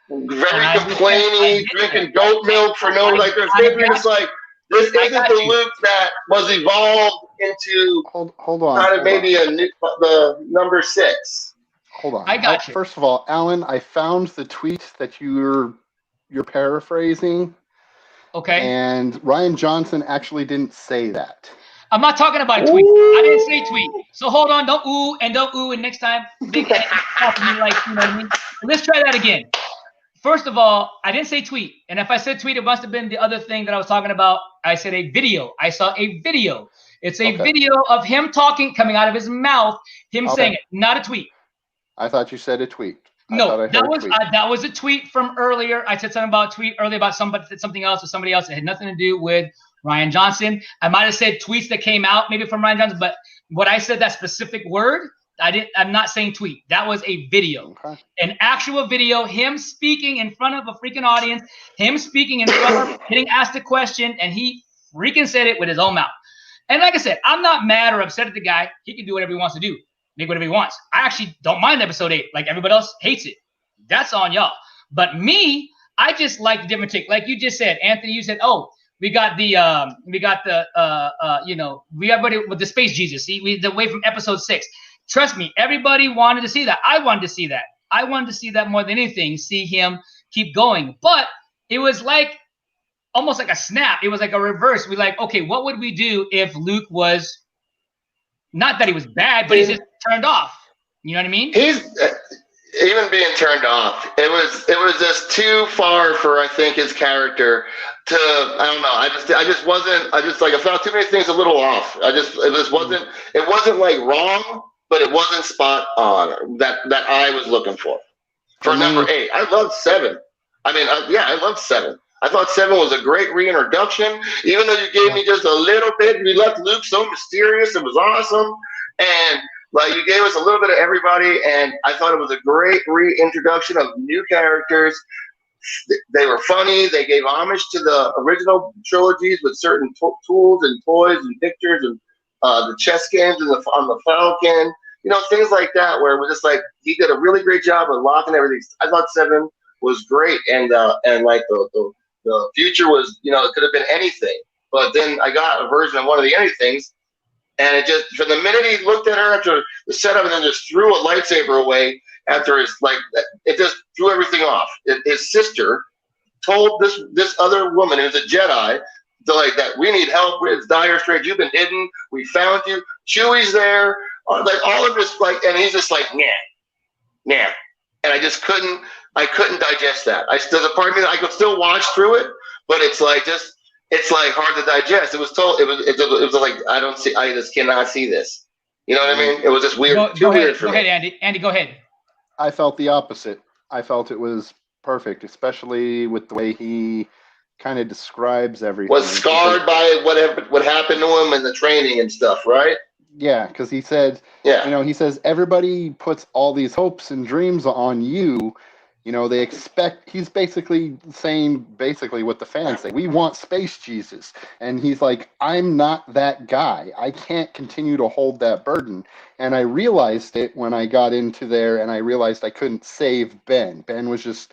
very complaining, drinking goat milk for no it's like this isn't the Luke that was evolved into hold on kind of maybe the number 6. Hold on. I got you. First of all, Alan, I found the tweet that you're paraphrasing. Okay. And Rian Johnson actually didn't say that. I'm not talking about a tweet. I didn't say tweet. So hold on. Don't ooh, and next time big talk to me like, you know what I mean? Let's try that again. First of all, I didn't say tweet. And if I said tweet, it must have been the other thing that I was talking about. I said a video. I saw a video. It's a video of him talking, coming out of his mouth, him saying it, not a tweet. I thought you said a tweet. No, that was a tweet from earlier. I said something about a tweet earlier about something else or somebody else. It had nothing to do with Rian Johnson. I might have said tweets that came out maybe from Rian Johnson, but what I said, that specific word, I'm not saying tweet. That was a video, an actual video, him speaking in front of a freaking audience, him speaking in front of, getting asked a question, and he freaking said it with his own mouth. And like I said, I'm not mad or upset at the guy. He can do whatever he wants to do, make whatever he wants. I actually don't mind episode 8. Like everybody else hates it. That's on y'all. But me, I just like the different take. Like you just said, Anthony, you said, oh, we got the with the Space Jesus. See, we the way from episode 6. Trust me, everybody wanted to see that. I wanted to see that. I wanted to see that more than anything, see him keep going. But it was like almost like a snap. It was like a reverse. We like, okay, what would we do if Luke was not that he was bad, but he's just turned off. You know what I mean? He's even being turned off. It was just too far for, I think, his character to, I don't know. I found too many things a little off. It wasn't like wrong, but it wasn't spot on that I was looking for. for number 8. I loved 7. I mean, I loved 7. I thought 7 was a great reintroduction. Even though you gave me just a little bit, you left Luke so mysterious. It was awesome. And like you gave us a little bit of everybody, and I thought it was a great reintroduction of new characters. They were funny. They gave homage to the original trilogies with certain tools and toys and pictures and the chess games and on the Falcon. You know, things like that, where it was just like he did a really great job of locking everything. I thought 7 was great, and like the future was, you know, it could have been anything. But then I got a version of one of the anythings, and it just, from the minute he looked at her after the setup and then just threw a lightsaber away after his, like, it just threw everything off. His sister told this other woman who's a Jedi, like, that we need help. It's dire straits. You've been hidden. We found you. Chewie's there. Like, all of this, like, and he's just like, nah. And I just couldn't digest that. There's a part of me that I could still watch through it, but it's like it's like hard to digest. It was like, I just cannot see this. You know what I mean? It was just weird. Too weird for me. Go ahead, Andy. Andy, go ahead. I felt the opposite. I felt it was perfect, especially with the way he kind of describes everything. Was scarred by what happened to him in the training and stuff, right? Yeah, because he said, he says everybody puts all these hopes and dreams on you. You know, they expect, he's basically saying what the fans say. We want Space Jesus. And he's like, I'm not that guy. I can't continue to hold that burden. And I realized it when I got into there, and I realized I couldn't save Ben. Ben was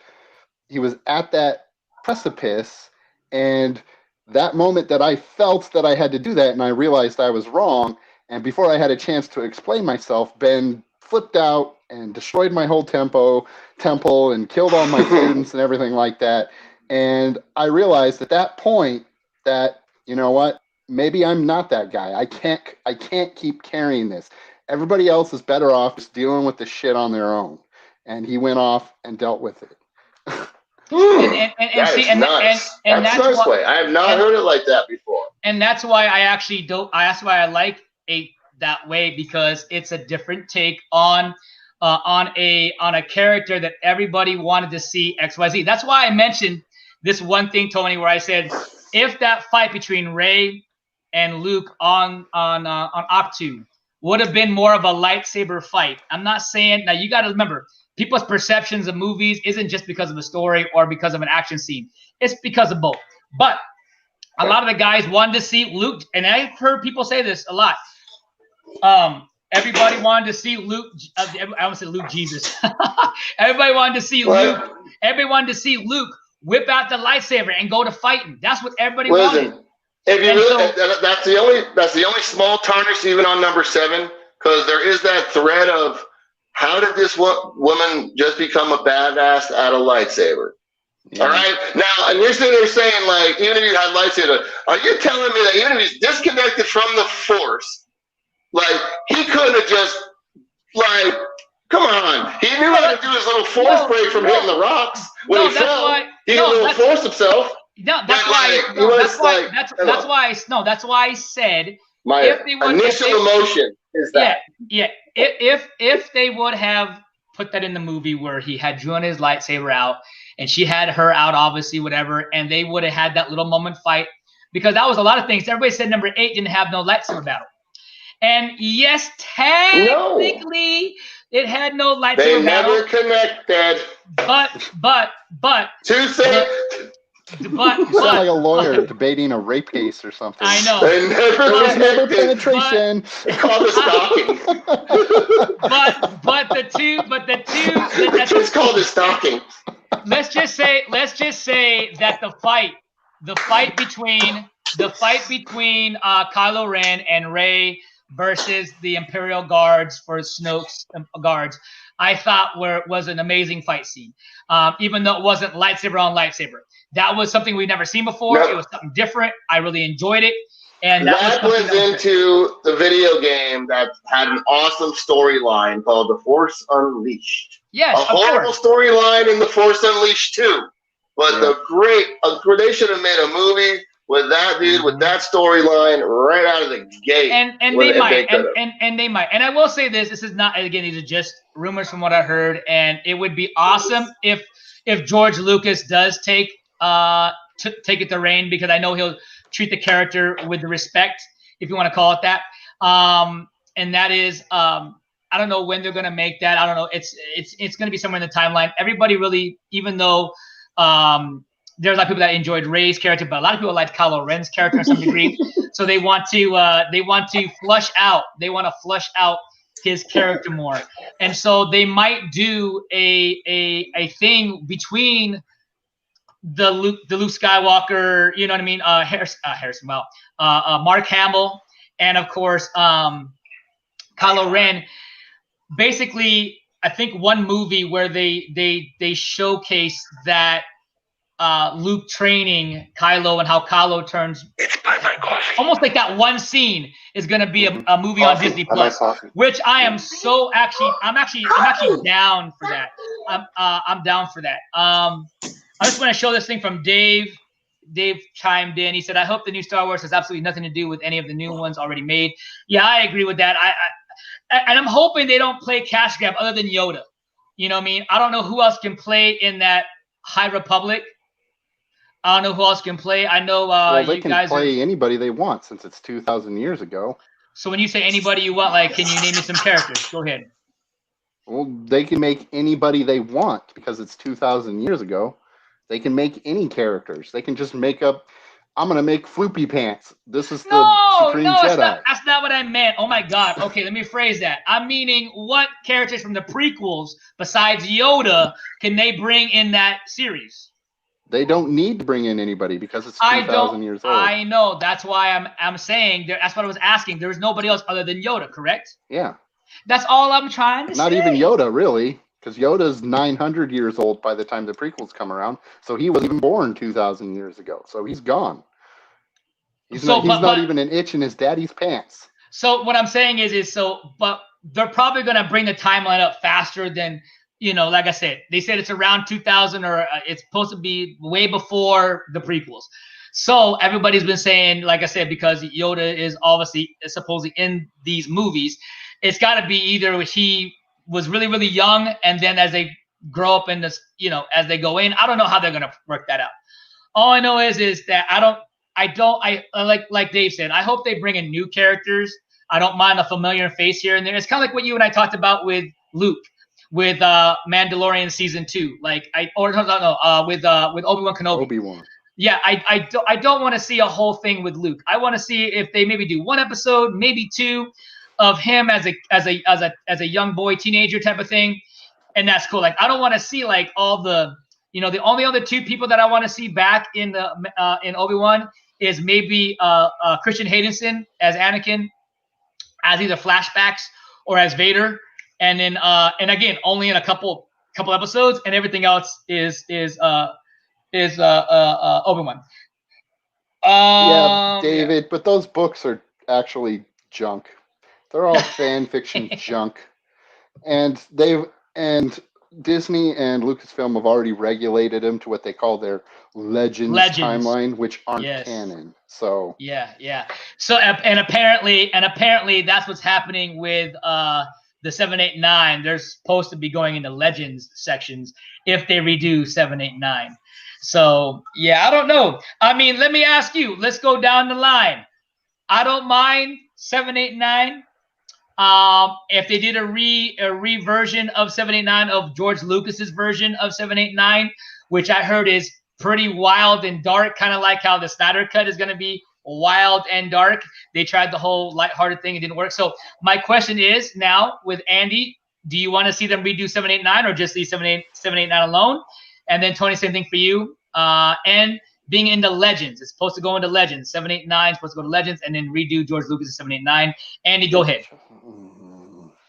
he was at that precipice, and that moment that I felt that I had to do that, and I realized I was wrong, and before I had a chance to explain myself, Ben flipped out and destroyed my whole temple and killed all my students and everything like that. And I realized at that point that, you know what, maybe I'm not that guy. I can't keep carrying this. Everybody else is better off just dealing with the shit on their own. And he went off and dealt with it. That's nice way. I have not heard it like that before. And that's why I actually don't. That's why I like 8 that way, because it's a different take on a character that everybody wanted to see XYZ. That's why I mentioned this one thing, Tony, where I said if that fight between Rey and Luke on Octu would have been more of a lightsaber fight. I'm not saying, now you got to remember, people's perceptions of movies isn't just because of a story or because of an action scene. It's because of both. But a lot of the guys wanted to see Luke, and I've heard people say this a lot. Everybody wanted to see Luke. I want to say Luke Jesus. Everybody wanted to see Luke. Everybody wanted to see Luke whip out the lightsaber and go to fighting. That's what everybody wanted. If you really, that's the only small tarnish even on number 7, because there is that thread of how did this woman just become a badass at a lightsaber? Yeah. All right. Now, and you're sitting there saying, like, even if you had lightsaber, are you telling me that even if he's disconnected from the Force, like, he couldn't have just, like, come on. He knew how to do his little force break from hitting the rocks when he fell. He didn't really force himself. No, that's why. That's why I said my initial emotion is that. Yeah. If they would have put that in the movie where he had drawn his lightsaber out and she had her out, obviously, whatever, and they would have had that little moment fight, because that was a lot of things. Everybody said number 8 didn't have no lightsaber battle. And yes, technically, it had no lightsaber battle. They never connected. But. Too soon. You sound like a lawyer debating a rape case or something. I know. They never penetration. It's called a stalking. but the two. It's called a stalking. Let's just say that the fight between Kylo Ren and Rey versus the Imperial Guards for Snoke's guards, I thought was an amazing fight scene. Even though it wasn't lightsaber on lightsaber. That was something we'd never seen before. It was something different. I really enjoyed it. And that was into the video game that had an awesome storyline called The Force Unleashed. Yes, a horrible storyline in The Force Unleashed too. But they should have made a movie with that dude, with that storyline right out of the gate. And they might, and they might. And I will say this: is not, again, these are just rumors from what I heard, and it would be awesome if George Lucas does take it to reign, because I know he'll treat the character with the respect, if you want to call it that. And that is, I don't know when they're gonna make that. I don't know. It's gonna be somewhere in the timeline. Everybody really, even though there's a lot of people that enjoyed Rey's character, but a lot of people liked Kylo Ren's character to some degree. So they want to flush out his character more, and so they might do a thing between the Luke Skywalker, you know what I mean? Harrison, well, Mark Hamill, and of course Kylo Ren. Basically, I think one movie where they showcase that Luke training Kylo and how Kylo turns, almost like that one scene is going to be a movie on Disney Plus, which I'm actually down for that. I'm down for that. I just want to show this thing from Dave. Dave chimed in. He said, "I hope the new Star Wars has absolutely nothing to do with any of the new ones already made." Yeah, I agree with that. And I'm hoping they don't play cash grab other than Yoda. You know what I mean? I don't know who else can play in that High Republic. I don't know who else can play. I know they can play anybody they want since it's 2,000 years ago. So when you say anybody you want, like, can you name me some characters? Go ahead. Well, they can make anybody they want because it's 2,000 years ago. They can make any characters. They can just make up, I'm going to make Floopy Pants. This is the Supreme Jedi. That's not what I meant. Oh, my God. Okay, let me phrase that. I'm meaning what characters from the prequels, besides Yoda, can they bring in that series? They don't need to bring in anybody because it's 2,000 years old. I know. That's why I'm saying, that's what I was asking. There was nobody else other than Yoda, correct? Yeah. That's all I'm trying to say. Not even Yoda, really, because Yoda's 900 years old by the time the prequels come around. So he wasn't even born 2,000 years ago. So he's gone. He's not even an itch in his daddy's pants. So what I'm saying but they're probably going to bring the timeline up faster than, like I said, they said it's around 2000 or it's supposed to be way before the prequels. So everybody's been saying, like I said, because Yoda is obviously supposedly in these movies, it's got to be either he was really, really young, and then as they grow up in this, as they go in, I don't know how they're going to work that out. All I know is that I like Dave said, I hope they bring in new characters. I don't mind a familiar face here and there. It's kind of like what you and I talked about with Luke, with Mandalorian season 2, with Obi-Wan Kenobi. Obi-Wan. Yeah, I don't want to see a whole thing with Luke. I want to see if they maybe do one episode, maybe two, of him as a young boy, teenager type of thing, and that's cool. Like, I don't want to see like all the, the only other two people that I want to see back in Obi-Wan is maybe Christian Haydenson as Anakin, as either flashbacks or as Vader, and then and again only in a couple episodes, and everything else is Obi-Wan. Yeah, David, but those books are actually junk. They're all fan fiction junk, and Disney and Lucasfilm have already regulated them to what they call their Legends timeline, which aren't canon. So yeah. So and apparently that's what's happening with the 7, 8, 9. They're supposed to be going into Legends sections if they redo 7, 8, 9. So yeah, I don't know. I mean, let me ask you. Let's go down the line. I don't mind 7, 8, 9. If they did a reversion of 7, 8, 9 of George Lucas's version of 7, 8, 9, which I heard is pretty wild and dark, kind of like how the Snyder Cut is going to be wild and dark. They tried the whole lighthearted thing, it didn't work. So my question is now with Andy, do you want to see them redo 7, 8, 9 or just leave 7, 8, 9 alone? And then Tony, same thing for you. And being into Legends, it's supposed to go into Legends. 7, 8, 9 is supposed to go to Legends, and then redo George Lucas' 7, 8, 9. Andy, go ahead.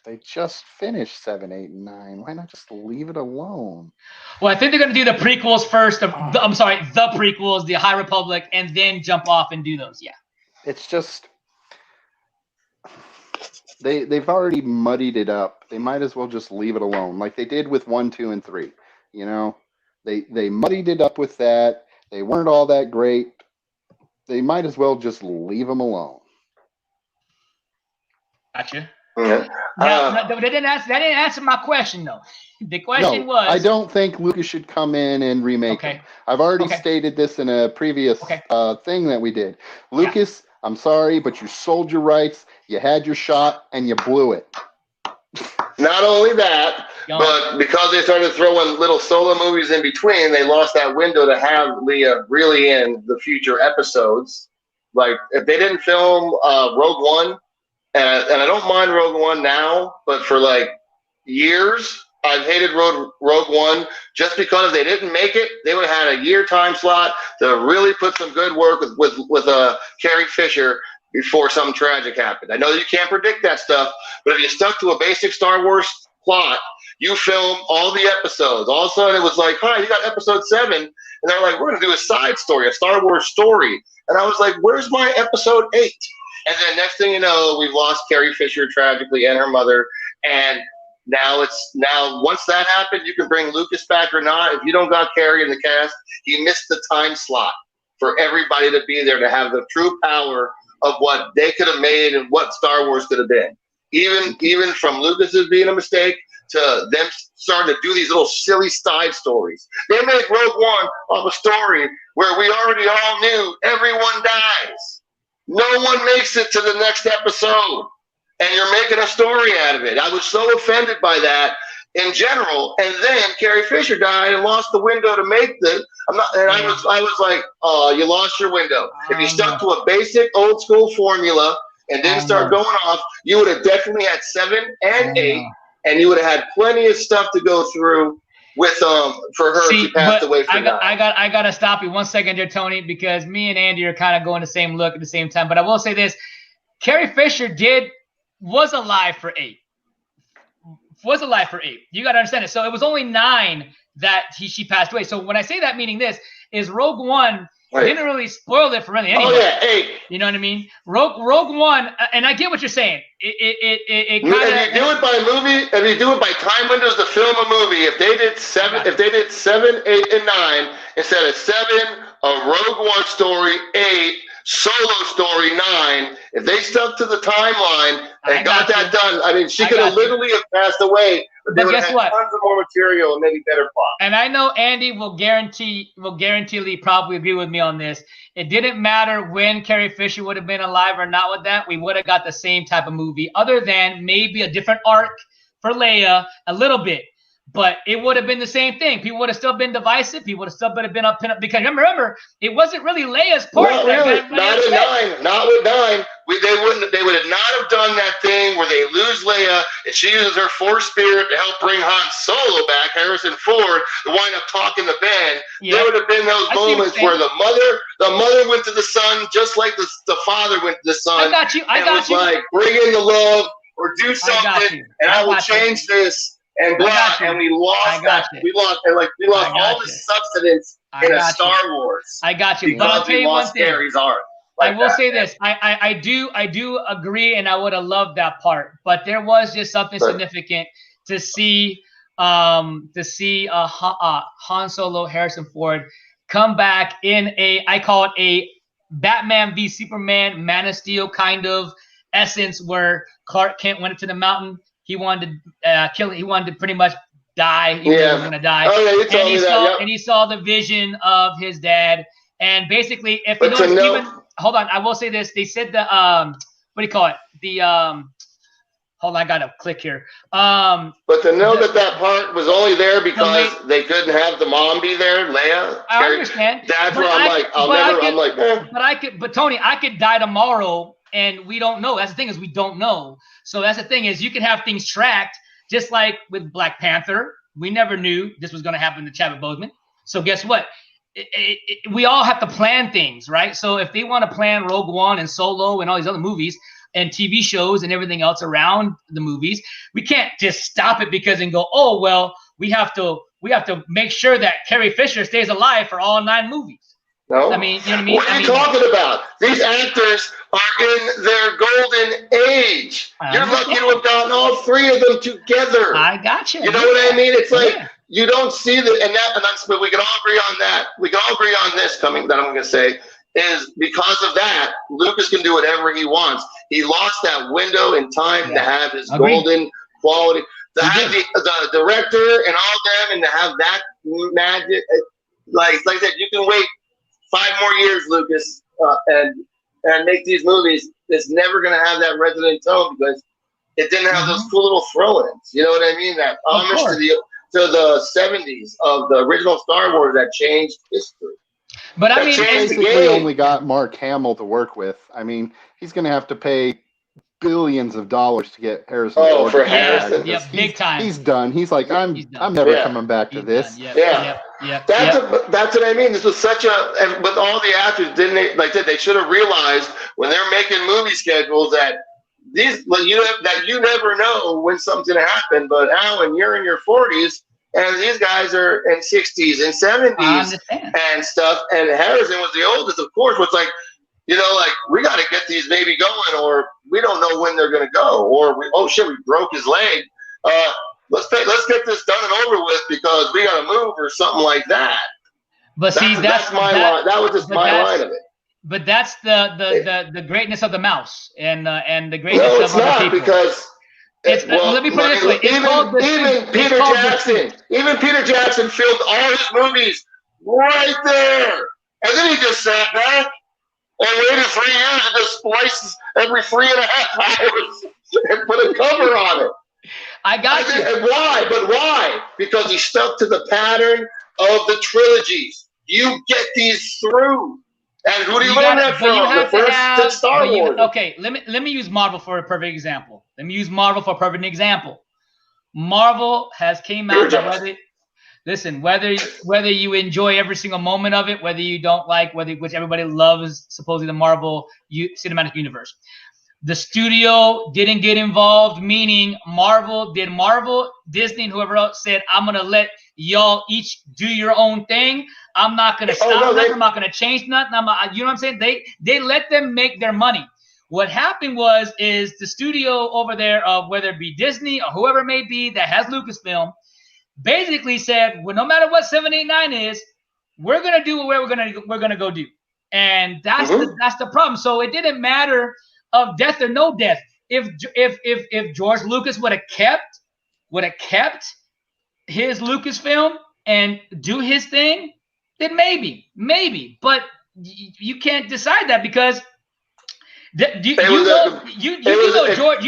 They just finished 7, 8, 9. Why not just leave it alone? Well, I think they're going to do the prequels first. The prequels, the High Republic, and then jump off and do those. Yeah. It's just they've already muddied it up. They might as well just leave it alone, like they did with 1, 2, and 3. They muddied it up with that. They weren't all that great. they might as well just leave him alone. Gotcha. Yeah. Now, that didn't answer my question though. The question was, I don't think Lucas should come in and remake him. I've already stated this in a previous thing that we did. Lucas, I'm sorry, but you sold your rights, you had your shot, and you blew it. Not only that, but because they started throwing little solo movies in between, they lost that window to have Leia really in the future episodes. Like, if they didn't film Rogue One, and I don't mind Rogue One now, but for like years, I've hated Rogue One just because if they didn't make it, they would have had a year time slot to really put some good work with Carrie Fisher before something tragic happened. I know that you can't predict that stuff, but if you stuck to a basic Star Wars plot, you film all the episodes. All of a sudden, it was like, hi, you got episode 7. And they're like, we're going to do a side story, a Star Wars story. And I was like, where's my episode 8? And then next thing you know, we've lost Carrie Fisher tragically and her mother. And now once that happened, you can bring Lucas back or not. If you don't got Carrie in the cast, he missed the time slot for everybody to be there to have the true power of what they could have made and what Star Wars could have been. Even from Lucas's being a mistake to them starting to do these little silly side stories. They make Rogue One of a story where we already all knew everyone dies. No one makes it to the next episode, and you're making a story out of it. I was so offended by that in general. And then Carrie Fisher died and lost the window to make this. I was like, oh, you lost your window. If you stuck to a basic old school formula and didn't start going off, you would have definitely had 7 and 8, and you would have had plenty of stuff to go through with for her. She passed away from that. I gotta stop you 1 second there, Tony, because me and Andy are kind of going the same look at the same time. But I will say this: Carrie Fisher was alive for 8. Was alive for 8. You gotta understand it. So it was only 9 that she passed away. So when I say that, meaning this is Rogue One. Didn't really spoil it for really anyone. Oh yeah, 8. You know what I mean? Rogue One, and I get what you're saying. It kind of. If you do it by movie, if you do it by time windows to film a movie, if they did 7, 8, and 9 instead of 7, a Rogue One story, 8, solo story, 9. If they stuck to the timeline and got that done, I mean, she could have literally have passed away. But guess what? Tons of more material and maybe better plot. And I know Andy will guaranteedly probably agree with me on this. It didn't matter when Carrie Fisher would have been alive or not with that. We would have got the same type of movie, other than maybe a different arc for Leia, a little bit. But it would have been the same thing. People would have still been divisive. People would have still been up because remember, it wasn't really Leia's part. Not really. Not with 9. Not with 9. They would have not have done that thing where they lose Leia and she uses her Force spirit to help bring Han Solo back, Harrison Ford, to wind up talking to Ben. Yeah. There would have been those moments where the mother went to the son just like the father went to the son. I got you. Like, bring in the love or do something, and I will change this. And we lost that. We lost all the substance in a Star Wars. I got you. But I'll tell you one thing. Carrie's arc. I will say this. I do agree, and I would have loved that part. But there was just something significant to see Han Solo, Harrison Ford come back in I call it a Batman v Superman, Man of Steel kind of essence, where Clark Kent went to the mountain. He wanted to kill. He wanted to pretty much die. He was going to die. Oh, yeah, you told me that. Yep. And he saw the vision of his dad. And basically, if you notice, hold on, I will say this. They said the what do you call it? The hold on, I gotta click here. But to know that part was only there because they couldn't have the mom be there, Leia. I understand. That's where I'm like, But Tony, I could die tomorrow. And we don't know. That's the thing is we don't know. So that's the thing is you can have things tracked just like with Black Panther. We never knew this was going to happen to Chadwick Boseman. So guess what? We all have to plan things, right? So if they want to plan Rogue One and Solo and all these other movies and TV shows and everything else around the movies, we can't just stop it because and go, oh, well, we have to make sure that Carrie Fisher stays alive for all 9 movies. No. I mean, you know what I mean? What are you talking about? These actors are in their golden age. You're lucky to have gotten all 3 of them together. I got you. You know what I mean? It's like you don't see that, but we can all agree on that. We can all agree on this that I'm going to say is because of that, Lucas can do whatever he wants. He lost that window in time to have his golden quality, to have the director and all them, and to have that magic. Like I said, you can wait 5 more years, Lucas, and make these movies. It's never going to have that resonant tone because it didn't have those cool little throw-ins. You know what I mean? That homage to the 70s of the original Star Wars that changed history. But I mean, basically only got Mark Hamill to work with. I mean, he's going to have to pay billions of dollars to get Harrison. Oh, for Harrison, big time. He's done. He's like, I'm never coming back to this. That's what I mean. This was such and with all the actors, didn't they? Like they should have realized when they're making movie schedules that you never know when something's going to happen. But Alan, you're in your 40s. And these guys are in 60s and 70s and stuff. And Harrison was the oldest, of course. Was like, we got to get these maybe going, or we don't know when they're going to go, or we broke his leg. Let's get this done and over with because we got to move or something like that. But that's my line. That was just my line of it. But that's the greatness of the mouse and the greatness of other people. Because. Let me put it this way. Even Peter Jackson filmed all his movies right there. And then he just sat back and waited 3 years and just splices every 3.5 hours and put a cover on it. I got you. And why? But why? Because he stuck to the pattern of the trilogies. You get these through. And who do you learn that from? The first Star Wars. Okay, let me use Marvel for a perfect example. Marvel has came out. Whether you enjoy every single moment of it, whether you don't like, which everybody loves, supposedly the Marvel cinematic universe. The studio didn't get involved, meaning Marvel, Disney, and whoever else said, I'm going to let y'all each do your own thing. I'm not going to stop nothing. I'm not going to change nothing. You know what I'm saying? They let them make their money. What happened is the studio over there, whether it be Disney or whoever it may be that has Lucasfilm, basically said, well, no matter what 789 is, we're going to do what we're going to go do. And that's the problem. So it didn't matter of death or no death. If George Lucas would have kept his Lucasfilm and do his thing, then maybe. But you can't decide that because you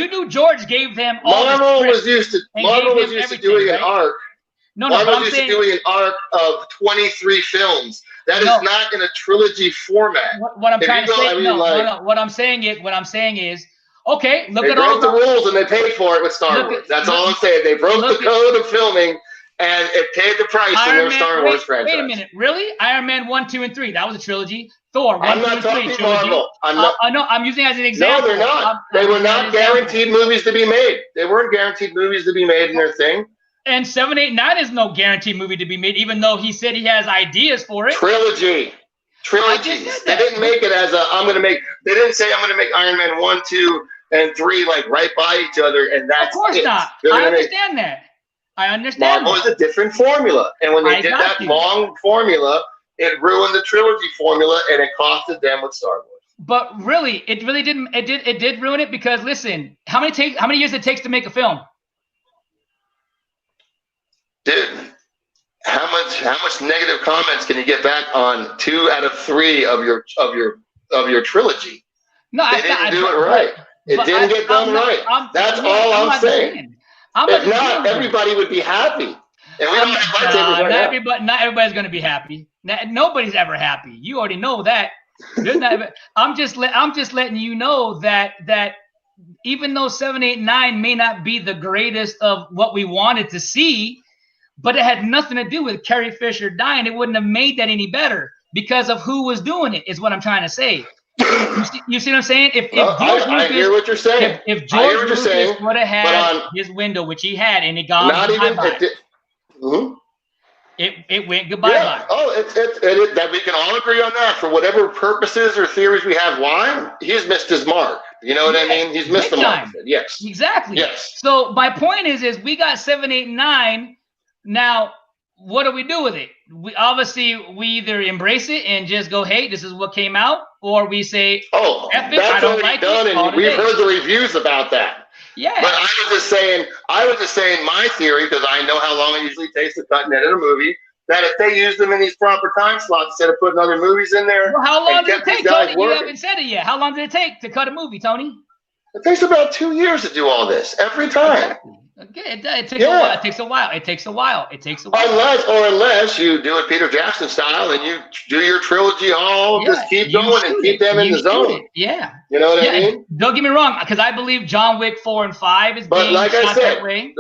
knew George gave them all. Marvel was used to doing an arc. Marvel was used to doing an arc of 23 films. That is not in a trilogy format. What I'm trying to say, What I'm saying is, okay, look at all the rules and they paid for it with Star Wars. That's all I'm saying. They broke the code of filming and it paid the price in their Star Wars franchise. Wait a minute, really? Iron Man 1, 2, and 3. That was a trilogy. Thor 1, 2, and 3 trilogy. Marvel. I'm using it as an example. No, they're not. They were not guaranteed movies to be made. They weren't guaranteed movies to be made in their thing. And 789 is no guaranteed movie to be made, even though he said he has ideas for it. Trilogies. They didn't make it as they didn't say I'm going to make Iron Man 1, 2, and 3 like right by each other, and that's of course not. I understand that. Marvel is a different formula, and when they did that long formula, it ruined the trilogy formula, and it costed them with Star Wars. But really, it really didn't. It did ruin it because listen, how many years it takes to make a film? Dude, how much negative comments can you get back on 2 out of 3 of your trilogy? No, they didn't do it right. It didn't get done right. That's all I'm saying. If not, everybody would be happy. And we don't have lightsabers not everybody's going to be happy. Nobody's ever happy. You already know that. I'm just letting you know that even though 789 may not be the greatest of what we wanted to see, but it had nothing to do with Carrie Fisher dying. It wouldn't have made that any better because of who was doing it, is what I'm trying to say. You see what I'm saying? I hear what you're saying. If George Lucas would have had his window, which he had, and it gone it went goodbye. Yeah. That we can all agree on that. For whatever purposes or theories we have, why he's missed his mark. You know what I mean? He's missed the mark. Yes. Exactly. Yes. So my point is we got 789. Now, what do we do with it? we either embrace it and just go, hey, this is what came out, or we say, oh, F it, that's I don't already like done, it. and we've heard the reviews about that. Yeah. But I was just saying my theory, because I know how long it usually takes to cut and edit a movie, that if they used them in these proper time slots instead of putting other movies in there. Well, how long did it take, Tony? Working, you haven't said it yet. How long did it take to cut a movie, Tony? It takes about 2 years to do all this every time. Okay, it takes a while. It takes a while. Unless you do it Peter Jackson style and you do your trilogy all, just keep going and keep them in the zone. Yeah. You know what I mean? Don't get me wrong, because I believe John Wick 4 and 5 is being like shot I said, that way.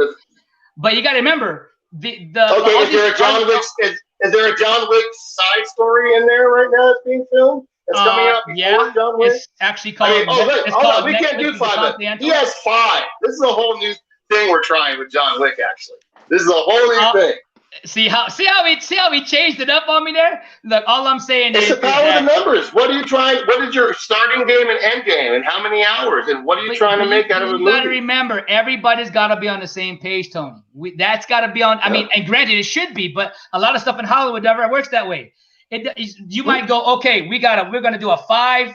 But you got to remember is there a John Wick side story in there right now that's being filmed? It's coming out before John Wick? It's actually called. We can't do 5. He has 5. This is a whole new thing we're trying with John Wick. Actually, this is a whole new thing. See how he changed it up on me there. Look, all I'm saying is the power of the numbers. What are you trying? What is your starting game and end game, and how many hours, and what are you trying to make out of a movie? You got to remember, everybody's got to be on the same page, Tony. That's got to be on. I mean, and granted, it should be, but a lot of stuff in Hollywood never works that way. You might go, okay, we're gonna do a 5.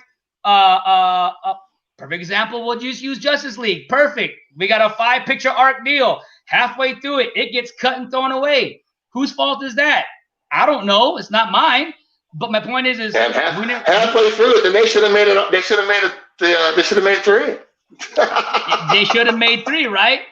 Perfect example, we'll just use Justice League. Perfect. We got a 5-picture arc deal. Halfway through it, it gets cut and thrown away. Whose fault is that? I don't know. It's not mine. But my point is halfway through it, then they should have made it. They should have made it. They should have made 3. They should have made 3, right?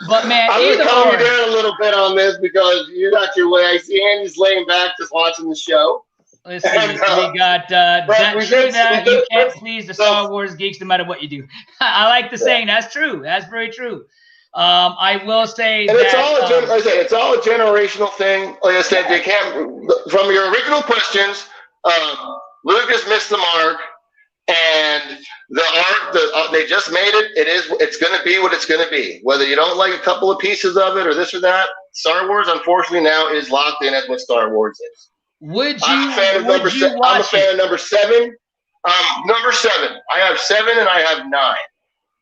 But man, I'm gonna calm you down a little bit on this because you got your way. I see Andy's laying back just watching the show. Let's see. We got that's true that you can't please the Star Wars geeks no matter what you do. I like the saying. That's true. That's very true. I will say and that it's all a generational thing. Like I said, they can't. From your original questions, Lucas missed the mark, and the art. They just made it. It's going to be what it's going to be. Whether you don't like a couple of pieces of it or this or that, Star Wars, unfortunately, now is locked in as what Star Wars is. I'm a fan of number 7. Number 7. I have 7 and I have 9.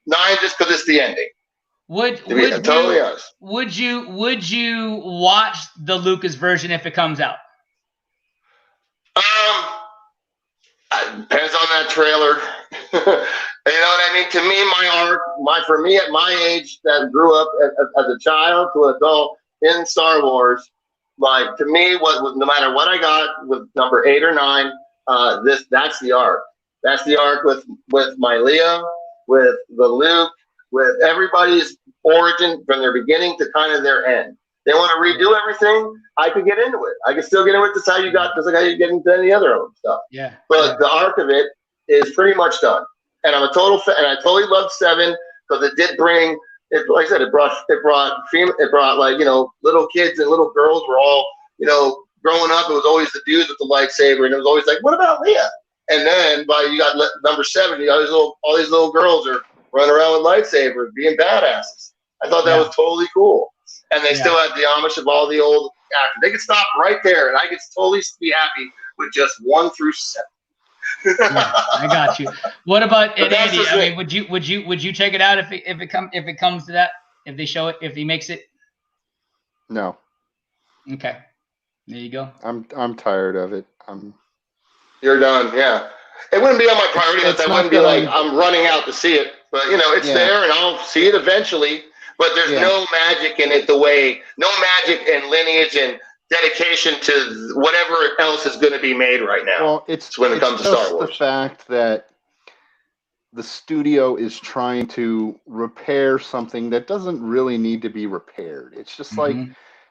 9 just because it's the ending. Would you watch the Lucas version if it comes out? Depends on that trailer. You know what I mean? To me, for me at my age that grew up as a child to an adult in Star Wars, like to me, no matter what I got with number 8 or 9, that's the arc. That's the arc with my Leia, with the Luke, with everybody's origin from their beginning to kind of their end. They want to redo everything. I could get into it. I can still get into it. Just like how you get into any other stuff. Yeah. But the arc of it is pretty much done. And I'm a total fan. And I totally loved 7 because it did bring it. Like I said, it brought like little kids and little girls were all growing up. It was always the dudes with the lightsaber, and it was always like, what about Leia? And then you got number 7, all these little girls are running around with lightsabers, being badasses. I thought that was totally cool. And they still had the homage of all the old actors. They could stop right there, and I could totally be happy with just 1 through 7. I got you. What about Andy? I mean, would you check it out if it comes to that? If they show it, if he makes it? No. Okay. There you go. I'm tired of it. You're done. Yeah. It wouldn't be on my priority list. I wouldn't be like I'm running out to see it, but it's there, and I'll see it eventually. But there's no magic in it. No magic and lineage and dedication to whatever else is going to be made right now. Well, it's when it comes to Star Wars. The fact that the studio is trying to repair something that doesn't really need to be repaired. It's just like,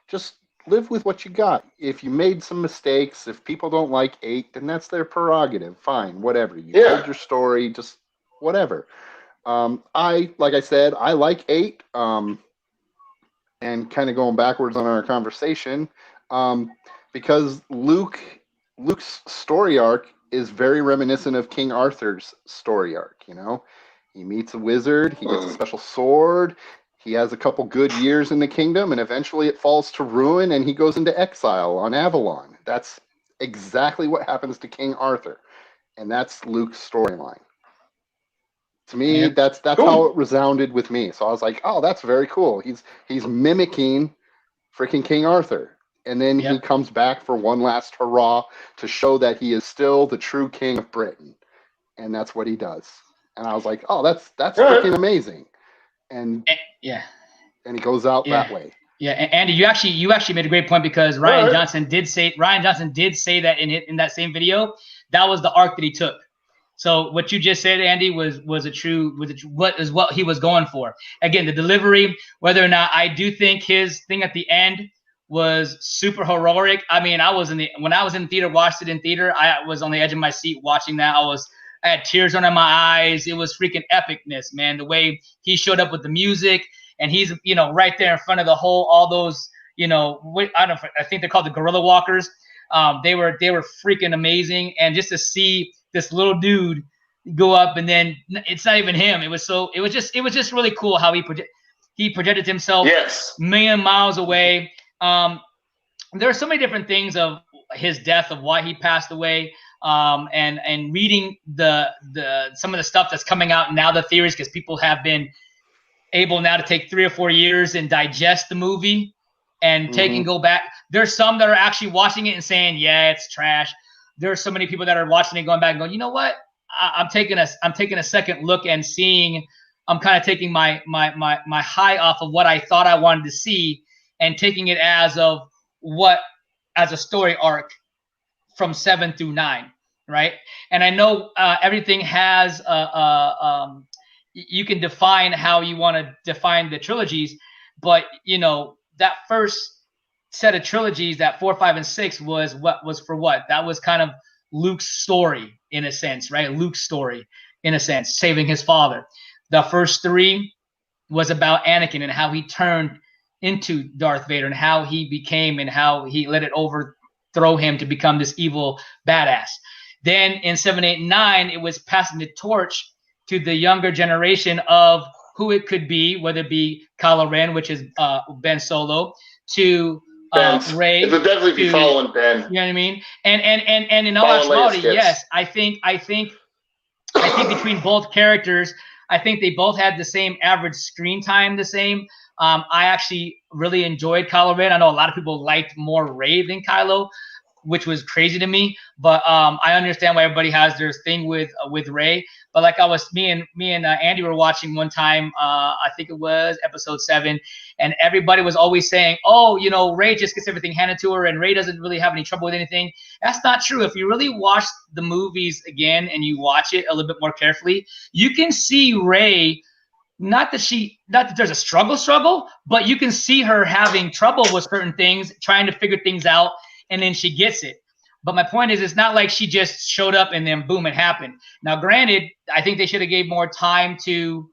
just live with what you got. If you made some mistakes, if people don't like 8, then that's their prerogative. Fine, whatever. You told your story, just whatever. Like I said, I like 8. And kind of going backwards on our conversation, because Luke's story arc is very reminiscent of King Arthur's story arc. He meets a wizard, he gets a special sword, he has a couple good years in the kingdom, and eventually it falls to ruin, and he goes into exile on Avalon. That's exactly what happens to King Arthur, and that's Luke's storyline. To me, that's how it resounded with me. So I was like, oh, that's very cool. He's mimicking freaking King Arthur. and then he comes back for one last hurrah to show that he is still the true king of Britain, and that's what he does. And I was like, oh, that's freaking amazing. And and he goes out that way. Yeah, and Andy, you actually made a great point, because Ryan Johnson did say that in that same video, that was the arc that he took. So what you just said, Andy, was what he was going for. Again, the delivery, whether or not I do think his thing at the end was super heroic. I mean, when I was in theater, watched it in theater, I was on the edge of my seat watching that. I had tears under my eyes. It was freaking epicness, man. The way he showed up with the music. And he's, right there in front of all those, I think they're called the gorilla walkers. They were freaking amazing. And just to see this little dude go up, and then it's not even him. It was just really cool how he projected himself a million miles away. There are so many different things of his death, of why he passed away. And reading some of the stuff that's coming out now, the theories, because people have been able now to take 3 or 4 years and digest the movie and take and go back. There's some that are actually watching it and saying, yeah, it's trash. There's so many people that are watching it going back and going, you know what? I'm taking a second look and seeing, I'm kind of taking my high off of what I thought I wanted to see and taking it as a story arc from 7 through 9, right? And I know everything has you can define how you want to define the trilogies, but that first set of trilogies, that 4, 5, and 6 was for what? That was kind of Luke's story in a sense, right? Luke's story in a sense, saving his father. The first 3 was about Anakin and how he turned into Darth Vader and how he became and how he let it overthrow him to become this evil badass. Then in 7, 8, 9, it was passing the torch to the younger generation of who it could be, whether it be Kylo Ren, which is Ben Solo, to Rey. It would definitely be following Ben. You know what I mean? And in all actuality, yes, I think between both characters, I think they both had the same average screen time, the same. I actually really enjoyed Kylo Ren. I know a lot of people liked more Rey than Kylo, which was crazy to me. But I understand why everybody has their thing with Rey. But like me and Andy were watching one time, I think it was episode 7, and everybody was always saying, oh, Rey just gets everything handed to her, and Rey doesn't really have any trouble with anything. That's not true. If you really watch the movies again and you watch it a little bit more carefully, you can see Rey. Not that there's a struggle, but you can see her having trouble with certain things, trying to figure things out, and then she gets it. But my point is, it's not like she just showed up and then boom, it happened. Now, granted, I think they should have gave more time to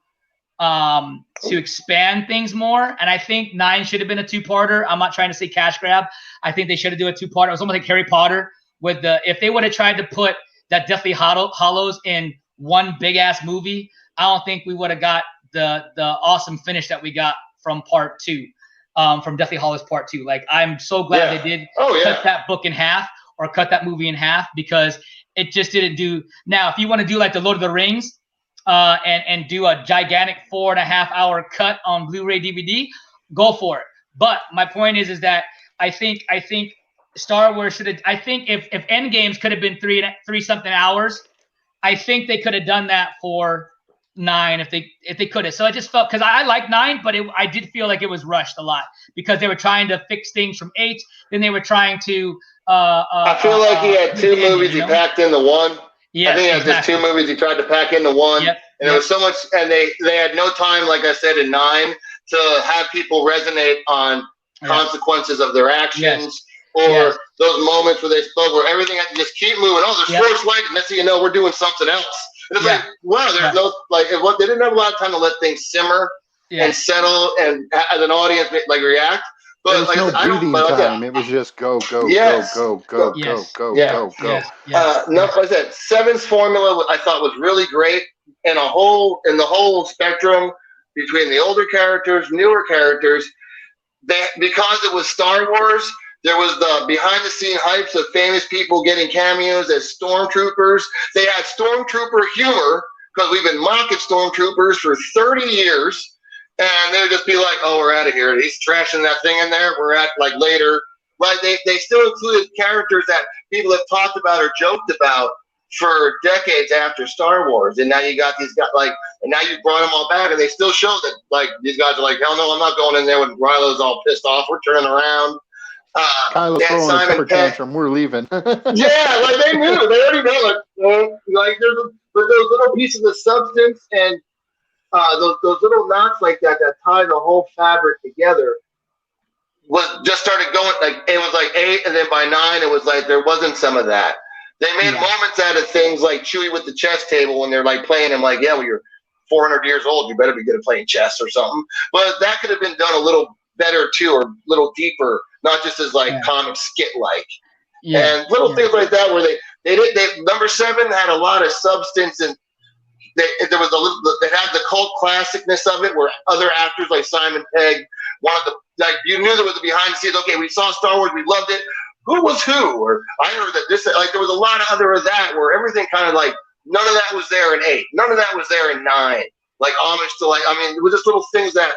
expand things more. And I think 9 should have been a 2-parter. I'm not trying to say cash grab. I think they should have done a 2-parter. It was almost like Harry Potter with if they would have tried to put that Deathly Hallows in one big ass movie, I don't think we would have got the awesome finish that we got from part 2. From Deathly Hallows Part 2. Like, I'm so glad they did cut that book in half or cut that movie in half, because it just didn't do. Now, if you want to do like the Lord of the Rings and do a gigantic 4.5-hour cut on Blu-ray DVD, go for it. But my point is that I think Star Wars should have. I think if Endgames could have been 3 something hours, I think they could have done that for 9 if they could have. So I just felt, because I like 9, but I did feel like it was rushed a lot because they were trying to fix things from 8. Then they were trying to. I feel like he had 2 movies he packed into one. Yeah, I think it was just 2 movies he tried to pack into one. Yep. And there was so much, and they had no time, like I said, in 9 to have people resonate on consequences of their actions or those moments where they spoke, where everything had to just keep moving. Oh, there's Force Light, and next thing you know, we're doing something else. And it's like, wow, there's no, like, they didn't have a lot of time to let things simmer and settle and as an audience, like, react. But there was no breathing time. It was just go. Like I said, 7's formula I thought was really great in the whole spectrum between the older characters, newer characters. Because it was Star Wars, there was the behind-the-scene hypes of famous people getting cameos as stormtroopers. They had stormtrooper humor because we've been mocking stormtroopers for 30 years. And they would just be like, oh, we're out of here. He's trashing that thing in there. We're at, like, later. Like they still included characters that people have talked about or joked about for decades after Star Wars, and now you got these guys and now you brought them all back, and they still show that these guys are like, hell no, I'm not going in there when Rilo's all pissed off. We're turning around. Kylo's throwing a temper tantrum. We're leaving. Yeah, they knew. They already know. But those little pieces of substance and those little knots like that tie the whole fabric together just started going. It was 8, and then by 9 it was there wasn't some of that. They made moments out of things like Chewie with the chess table when they're playing him yeah, well, you're 400 years old, you better be good at playing chess or something. But that could have been done a little better too, or a little deeper, not just as comic skit and little things like that where they number 7 had a lot of substance, and there was it had the cult classicness of it where other actors like Simon Pegg wanted to you knew there was a behind the scenes. Okay, we saw Star Wars, we loved it. Who was who? Or I heard that this there was a lot of other of that where everything kind of none of that was there in 8, none of that was there in 9. Homage to it was just little things that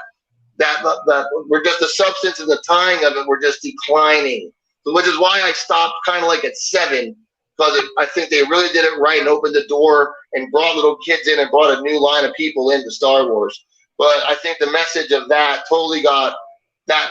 were just the substance and the tying of it were just declining. So, which is why I stopped kind of at 7, because I think they really did it right and opened the door and brought little kids in and brought a new line of people into Star Wars. But I think the message of that totally got that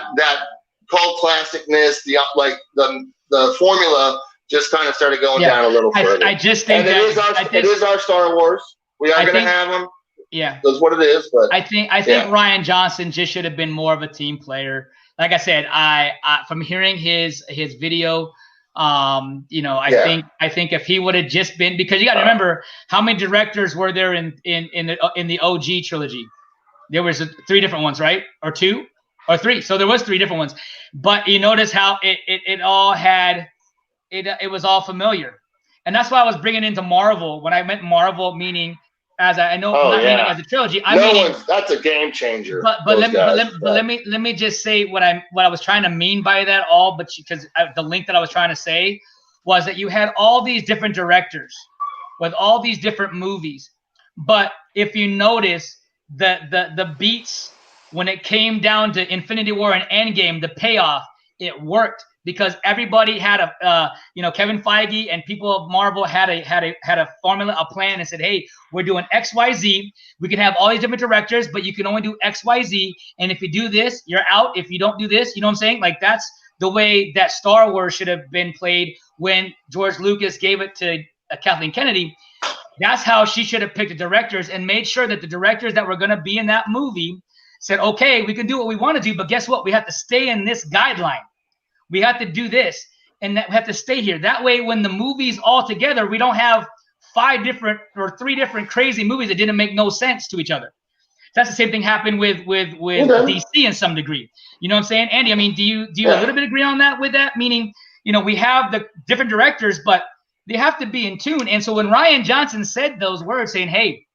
cult classicness, the formula just kind of started going down a little further. I just think it is our Star Wars. We are going to have them. Yeah, that's what it is. But I think Rian Johnson just should have been more of a team player. Like I said, I from hearing his video, I think if he would have just been, because you got to remember how many directors were there in the OG trilogy. There was 3 different ones, right? Or 2 or 3. So there was 3 different ones. But you notice how it all had it was all familiar, and that's why I was bringing into Marvel. When I meant Marvel, meaning as meaning as a trilogy. That's a game changer. But let me just say what I was trying to mean by that all. But because the link that I was trying to say was that you had all these different directors with all these different movies, but if you notice the beats when it came down to Infinity War and Endgame, the payoff, it worked because everybody had Kevin Feige and people of Marvel had a formula, a plan, and said, hey, we're doing XYZ. We can have all these different directors, but you can only do XYZ. And if you do this, you're out. If you don't do this, you know what I'm saying? That's the way that Star Wars should have been played when George Lucas gave it to Kathleen Kennedy. That's how she should have picked the directors and made sure that the directors that were going to be in that movie said, okay, we can do what we want to do, but guess what? We have to stay in this guideline. We have to do this, and that we have to stay here. That way, when the movie's all together, we don't have 5 different or 3 different crazy movies that didn't make no sense to each other. That's the same thing happened with DC in some degree. You know what I'm saying? Andy, I mean, do you a little bit agree on that with that? Meaning, we have the different directors, but they have to be in tune. And so when Rian Johnson said those words saying, hey,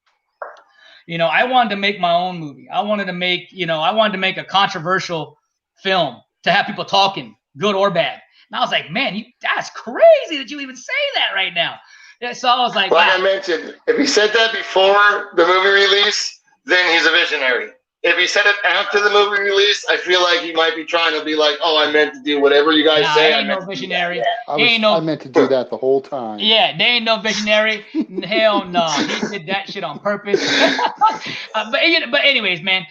I wanted to make my own movie. I wanted to make a controversial film to have people talking, good or bad. And I was like, man, that's crazy that you even say that right now. So I was like, wow. I mentioned, if he said that before the movie release, then he's a visionary. If he said it after the movie release, I feel like he might be trying to be like, oh, I meant to do whatever you guys say. Ain't no visionary. I meant to do that the whole time. Yeah, they ain't no visionary. Hell no. He did that shit on purpose. But anyways, man.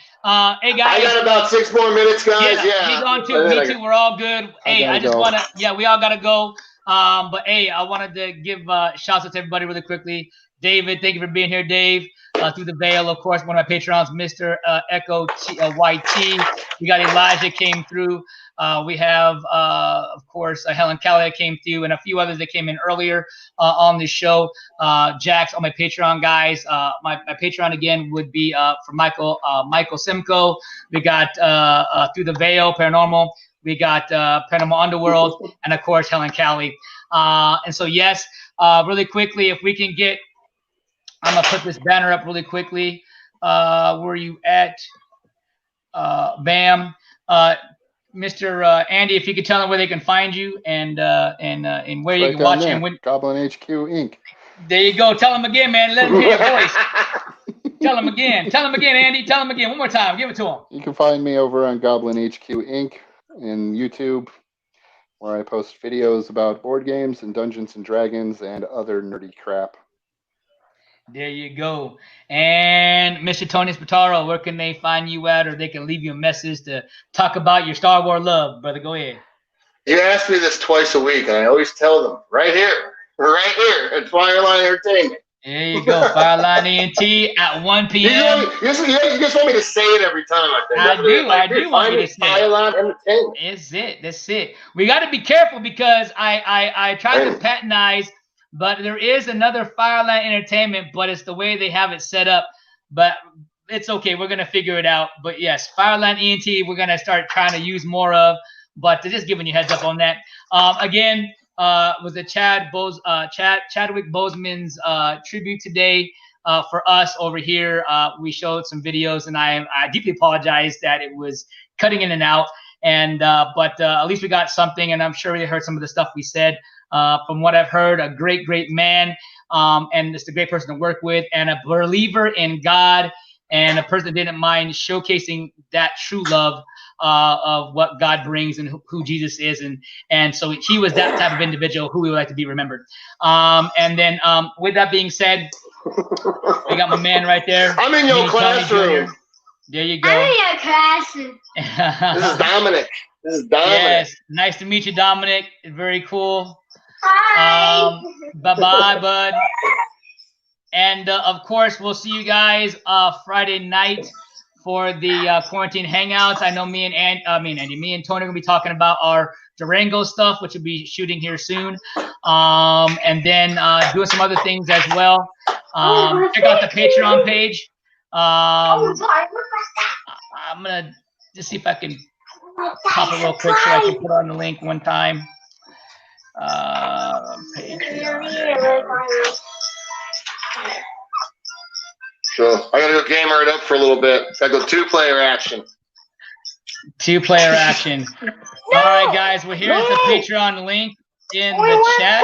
Hey, guys. I got about 6 more minutes, guys. Yeah. He's on too. Me too. We're all good. Hey, I just want to, we all got to go. But hey, I wanted to give shouts out to everybody really quickly. David, thank you for being here, Dave. Through the veil, of course, one of my patrons, Mr. Echo YT. We got Elijah came through. We have, of course, Helen Kelly that came through, and a few others that came in earlier on the show. Jax, all my Patreon guys. My Patreon again would be for Michael Simcoe. We got Through the Veil, Paranormal. We got Paranormal Underworld, and of course Helen Kelly. And so yes, really quickly, if we can get. I'm going to put this banner up really quickly. Where are you at? Bam. Mr. Andy, if you could tell them where they can find you and where you can watch him. Goblin HQ Inc. There you go. Tell them again, man. Let them hear your voice. Tell them again. Tell them again, Andy. Tell them again. One more time. Give it to them. You can find me over on Goblin HQ Inc. in YouTube. where I post videos about board games and Dungeons and Dragons and other nerdy crap. There you go. And Mr. Tony Spataro, where can they find you at, or they can leave you a message to talk about your Star Wars love, brother? Go ahead. You ask me this twice a week, and I always tell them right here at FIRELINE Entertainment. There you go, FIRELINE ENT at 1 p.m. You just want me to say it every time, I think. I do want you to say FIRELINE Entertainment. That's it. We got to be careful because I tried to patronize, but there is another FIRELINE Entertainment, but it's the way they have it set up. But it's okay. We're going to figure it out. But yes, FIRELINE ENT, we're going to start trying to use more of. But just giving you heads up on that. Again, was the Chadwick Boseman's tribute today for us over here. We showed some videos, and I deeply apologize that it was cutting in and out. And but at least we got something, and I'm sure you heard some of the stuff we said. From what I've heard, a great man, and just a great person to work with, and a believer in God, and a person that didn't mind showcasing that true love of what God brings and who Jesus is, and so he was that type of individual who we would like to be remembered. And then with that being said, we got my man right there. I'm in your classroom. There you go. I'm in your classroom. This is Dominic. Yes, nice to meet you, Dominic. Very cool. Hi. Bye-bye, bud. And of course, we'll see you guys Friday night for the quarantine hangouts. I know me and Tony are gonna be talking about our Durango stuff, which we'll be shooting here soon, and then doing some other things as well. Check out the Patreon page. I'm gonna just see if I can pop it real quick so I can put on the link one time. Patreon. Sure. I gotta go gamer it up for a little bit. Gotta go two-player action. Two-player action. All right, guys. Well, here's the Patreon link in the chat.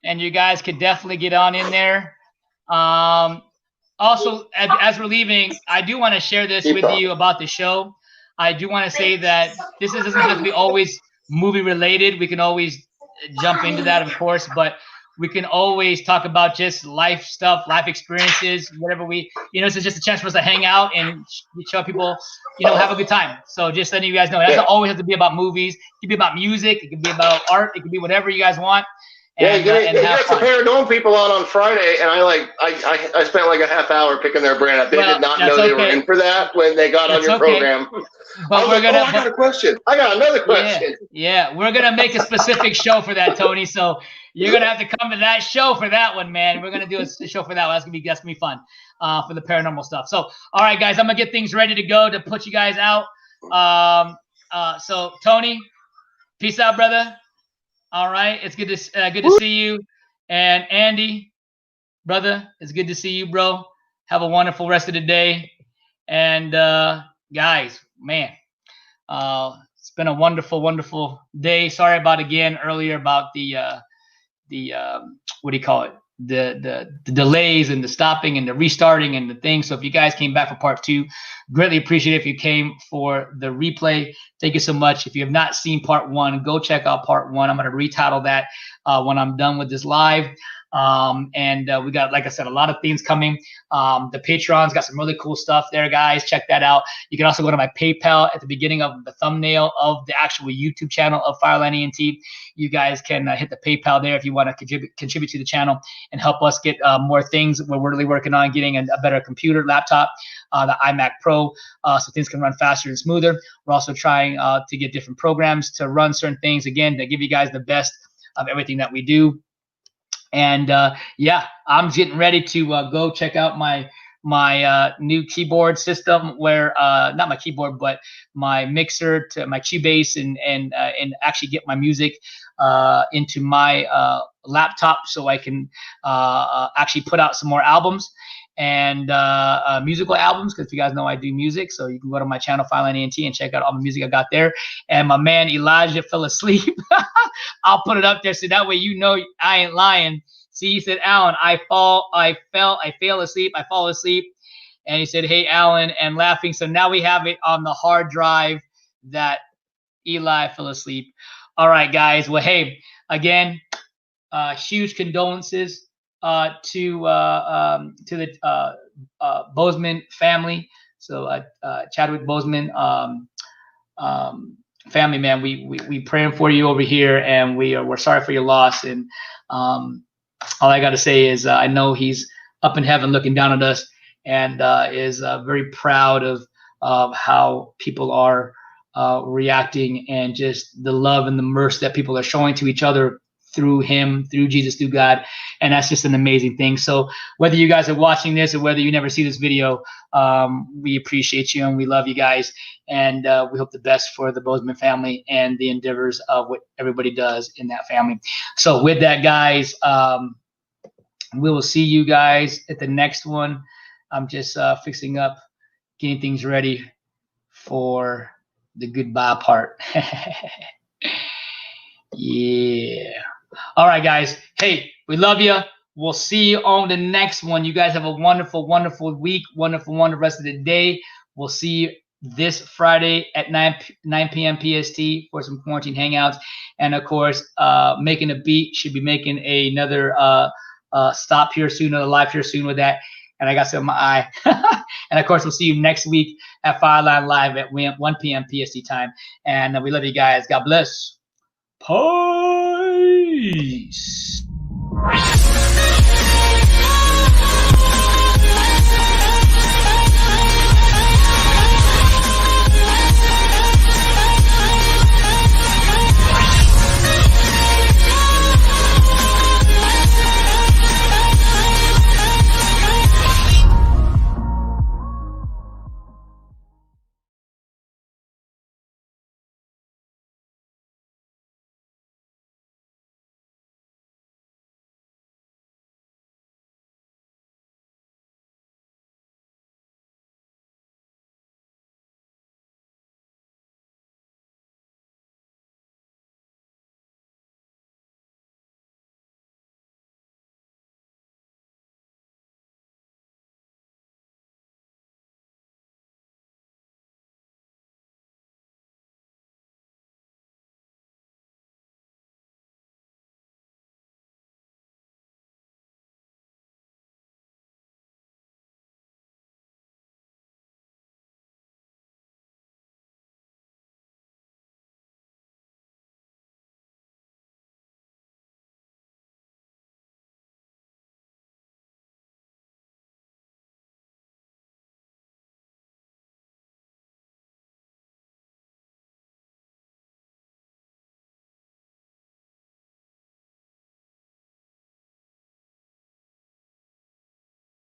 And you guys could definitely get on in there. Also, as we're leaving, I do want to share this with you about the show. I do want to say that this doesn't have to be always movie related. We can always jump into that, of course, but we can always talk about just life stuff, life experiences, whatever it's just a chance for us to hang out and show people, have a good time. So just letting you guys know, it doesn't always have to be about movies. It can be about music. It can be about art. It can be whatever you guys want. And, you got some paranormal people on Friday, and I spent like a half hour picking their brain up. They did not know they were in for that when they got on your program. But I got a question. I got another question. Yeah, we're gonna make a specific show for that, Tony. So you're gonna have to come to that show for that one, man. We're gonna do a show for that one. That's gonna be fun for the paranormal stuff. So all right, guys, I'm gonna get things ready to go to put you guys out. So Tony, peace out, brother. All right, it's good to see you. And Andy, brother, it's good to see you, bro. Have a wonderful rest of the day. And guys, man, it's been a wonderful, wonderful day. Sorry about earlier about the what do you call it? The delays and the stopping and the restarting and the thing. So if you guys came back for part 2, greatly appreciate it. If you came for the replay, thank you so much. If you have not seen part 1, go check out part 1. I'm going to retitle that when I'm done with this live. And we got, like I said, a lot of things coming. The Patreon's got some really cool stuff there, guys. Check that out. You can also go to my PayPal at the beginning of the thumbnail of the actual YouTube channel of FIRELINE ENT. You guys can hit the PayPal there if you want to contribute to the channel and help us get more things. We're really working on getting a better computer laptop, the iMac Pro, so things can run faster and smoother. We're also trying to get different programs to run certain things, again, to give you guys the best of everything that we do. And yeah, I'm getting ready to go check out my new keyboard system, where not my keyboard, but my mixer to my Cubase, and actually get my music into my laptop so I can actually put out some more albums and musical albums, because if you guys know I do music, so you can go to my channel FIRELINE ENT and check out all the music I got there. And my man Elijah fell asleep. I'll put it up there so that way I ain't lying. See, he said, Alan, I fall asleep, I fall asleep. And he said, hey, Alan, and laughing. So now we have it on the hard drive that Eli fell asleep. All right, guys. Well, hey, again, huge condolences to the Boseman family. So Chadwick Boseman family, man, we praying for you over here, and we're sorry for your loss. And all I got to say is I know he's up in heaven looking down at us, and is very proud of how people are reacting, and just the love and the mercy that people are showing to each other through him, through Jesus, through God. And that's just an amazing thing. So whether you guys are watching this or whether you never see this video, we appreciate you and we love you guys. And we hope the best for the Boseman family and the endeavors of what everybody does in that family. So with that, guys, we will see you guys at the next one. I'm just fixing up, getting things ready for the goodbye part. Yeah. All right, guys. Hey, we love you. We'll see you on the next one. You guys have a wonderful, wonderful week. Wonderful rest of the day. We'll see you this Friday at 9 p.m. PST for some quarantine hangouts. And of course, Making a Beat should be making another stop here soon, another live here soon with that. And I got some in my eye. And of course, we'll see you next week at FIRELINE Live at 1 p.m. PST time. And we love you guys. God bless. Peace.